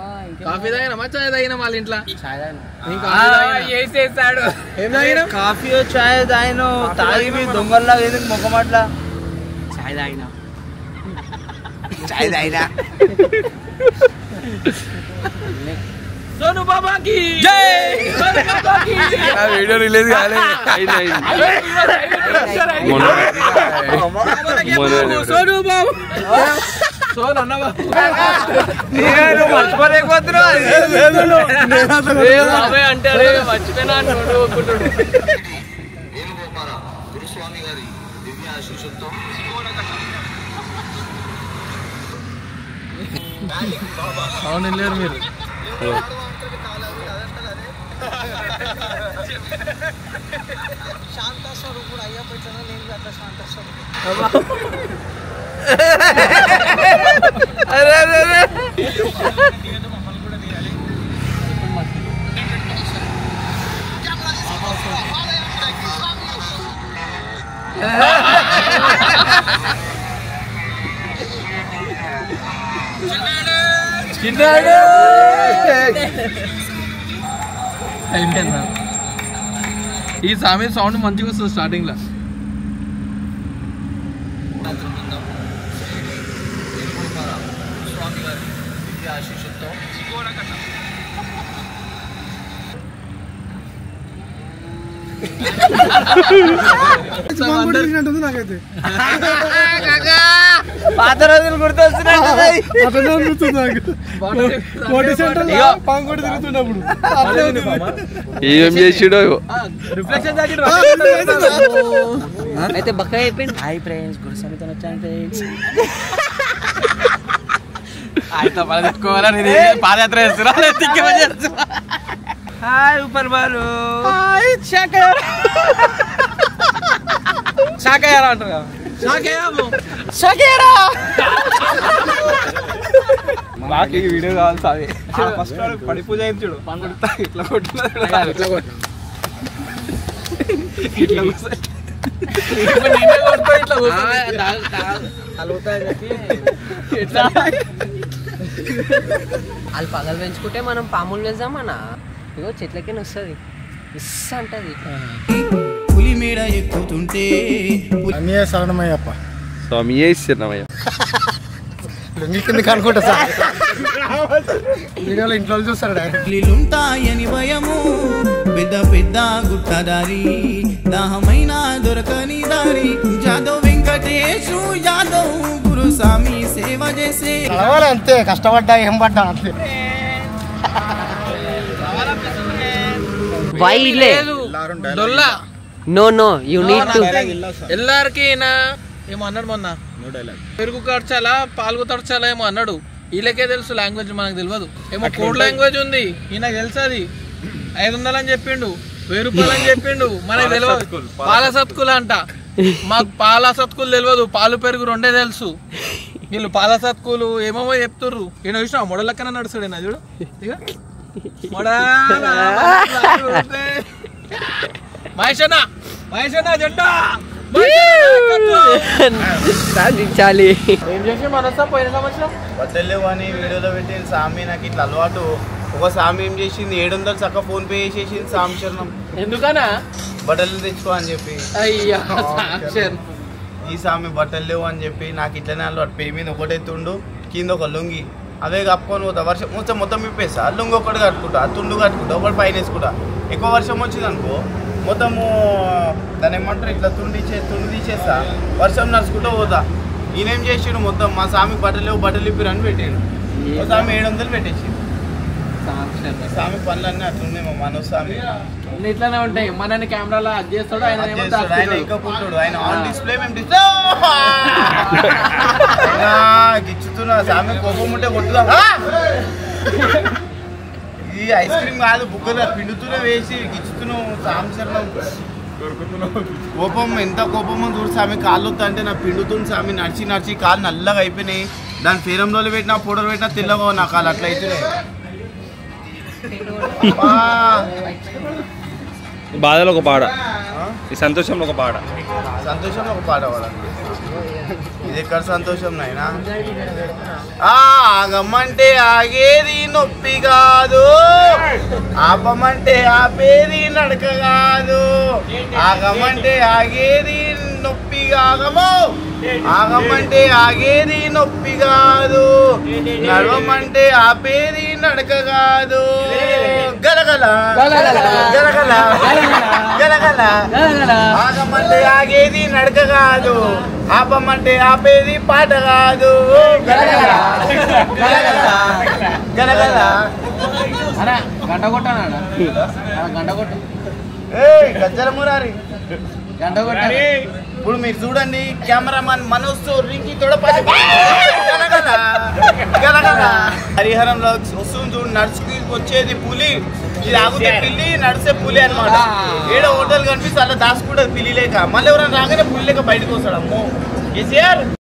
కాఫీ తాగినా చాయ్ తాగినా వాళ్ళ ఇంట్లో చాయ్ వేసేస్తాడు. కాఫీ చాయ్ తాగినా తాగి దొంగల్లా ఎందుకు మొక్కమాట్లా చాయ్ తాగినా సోను బాబాకి వీడియో రిలీజ్ కాలే. సోను బాబు సోను అన్న అంటే మర్చిపోయినా అంటున్నాడు. గురుస్వామి గారి దివ్య ఆశీస్సులతో అవును వెళ్ళారు మీరు. శాంత స్వరూపుడు అయ్యప్ప నేను అట్లా శాంత స్వరూపుడు. అయిపోయిందా? ఈ సామి సౌండ్ మంచిగా వస్తుంది స్టార్టింగ్ లో. స్వామి గారి దివ్య ఆశీస్సులతో నాకైతే పాత రోజులు గుర్తొస్తున్నాయి. ఏం చేసిడో అయితే బక్క అయిపోయింది. హాయ్ ఫ్రెండ్స్, గురుస్వామితో వచ్చాను ఫ్రెండ్స్. ఆయనతో పడదెట్టుకోవాలని పాదయాత్ర చేస్తున్నా. హాయ్ ఊపర్ బాలు, షాకయ్యారా అంటారు. బాకి వీడియో కావాలి సావి. ఫస్ట్ పడి పూజ అయింది చూడు, ఇట్లా కొట్టున్నాడు, ఇట్లా కొట్టు, ఇట్లా వాళ్ళు పగలు పెంచుకుంటే మనం పాములు వేద్దామన్నా. ఇగో చెట్లకే వస్తుంది, ఇస్ అంటది. పులిమేడ ఎక్కుతుంటే శరణమయ్యప్ప స్వామి శరణమయ్య. చూస్తాడు నీకెందుకు అనుకుంటా సార్ వీడియోలో ఇంట్లో చూస్తాడు ఉంటాయని భయము పెద్ద పెద్ద గుట్టదారి దాహమైన దొరకని దారి జాదవ్ వెంకటేశు యాదవ్ గురుస్వామి సేవ చేసే అంతే కష్టపడ్డా ఏం పడ్డా అంతే వైలే డొల్లా నో యు నీడ్ టు ఎల్లారికి ఏమో అన్నాడు మొన్న పెరుగు కడచాలా పాలు తడచాలా ఏమో అన్నాడు వీళ్ళకే తెలుసు లాంగ్వేజ్ మనకు తెలియదు ఏమో కోడ్ లాంగ్వేజ్ ఉంది ఈయనకు తెలుసు అది 500 అని చెప్పిండు 1000 రూపాయలు అని చెప్పిండు మనకు తెలియదు పాల సత్కులు అంట మాకు పాల సత్కులు తెలియదు పాలు పెరుగు రెండే తెలుసు వీళ్ళు పాల సత్కులు ఏమేమో చెప్తుర్రు ఈయన చూసిన మొడల లెక్కన నడుస్తాడు నా చూడు మహేషన్న జెండా సాధించాలి ఏం చేసి మనసా పోయిన సంవత్సరం బట్టలు అని వీడియోలో పెట్టి స్వామి నాకు ఇట్లా అలవాటు ఒక స్వామి ఏం చేసింది 700 చక్క ఫోన్ పే చేసేసింది స్వామి శరణం ఎందుకనా బట్టలు తెచ్చుకో అని చెప్పి అయ్యా ఈ స్వామి బట్టలు లేవు అని చెప్పి నాకు ఇట్లనే అలవాటు పే మీద ఒకటే తుండు కింద ఒక లుంగి అవే కప్పుకొని పోతా వర్షం మొత్తం విప్పేస్తా లుంగి ఒకటి కట్టుకుంటా తుండు కట్టుకుంటా ఒకటి పైన వేసుకుంటా ఎక్కువ వర్షం వచ్చింది అనుకో మొత్తము దాన్ని ఏమంటారు ఇట్లా తుండు తీసేస్తా వర్షం నడుచుకుంటూ పోతా ఈయనేం చేసిండు మొత్తం మా స్వామికి బట్టలు ఇప్పిరు అని పెట్టాడు స్వామి 700 పెట్టేసి స్వామి పనులన్నీ అట్లున్నాయి మా మనోజ్ స్వామి ఇట్లానే ఉంటాయి మనని కెమెరాలో అది చేస్తాడు ఆయన ఇంకా పుట్టాడు ఆయన ఆన్ డిస్ప్లే మేము డిస్ప్లే గిచ్చుతున్నా స్వామి కోపం ఉంటే కొట్టుదా ఈ ఐస్ క్రీమ్ కాదు బుగ్గలు పిండుతూనే వేసి గిచ్చుతున్నావు సాంశరణం కోపం ఎంత కోపమో చూడు స్వామి కాళ్ళు వస్తా అంటే నా పిండుతుంది స్వామి నడిచి కాళ్ళు నల్లగా అయిపోయినాయి దాని ఫేరంలో పెట్టినా పౌడర్ పెట్టినా తెల్లగా నా కాళ్ళు అట్లా అవుతున్నాయి బాధలో ఒక పాట ఈ సంతోషంలో ఒక పాట వాడండి ఇది ఎక్కడ సంతోషం నాయనా ఆగమంటే ఆగేది నొప్పి కాదు ఆపమంటే ఆపేది నడక కాదు ఆగమంటే ఆగేది నొప్పి కాగమో ఆగమంటే ఆగేది నొప్పి కాదు నడవమంటే ఆపేది నడక కాదు గలగల గలగల గలగల ఆగమంటే ఆగేది నడక కాదు ఆపమంటే ఆపేది పాట కాదు గలగల గలగల గలగల గంట కొట్టానా గంట కొట్ట గజ్జల మురారి గంట కొట్టాలి ఇప్పుడు మీరు చూడండి కెమెరామన్ మనోజ్ రింకి తోడపాటి హరిహరంలో వస్తుంది చూడు నడుచుకు వచ్చేది పులి ఇది ఆగితే పిల్లి నడిచే పులి అనమాట ఏడో హోటల్ కనిపిస్తే అలా దాచుకుంటుంది పిల్లి లేక మళ్ళీ ఎవరైనా రాగానే పులి లేక బయటకు వస్తాడు అమ్మో కేసీఆర్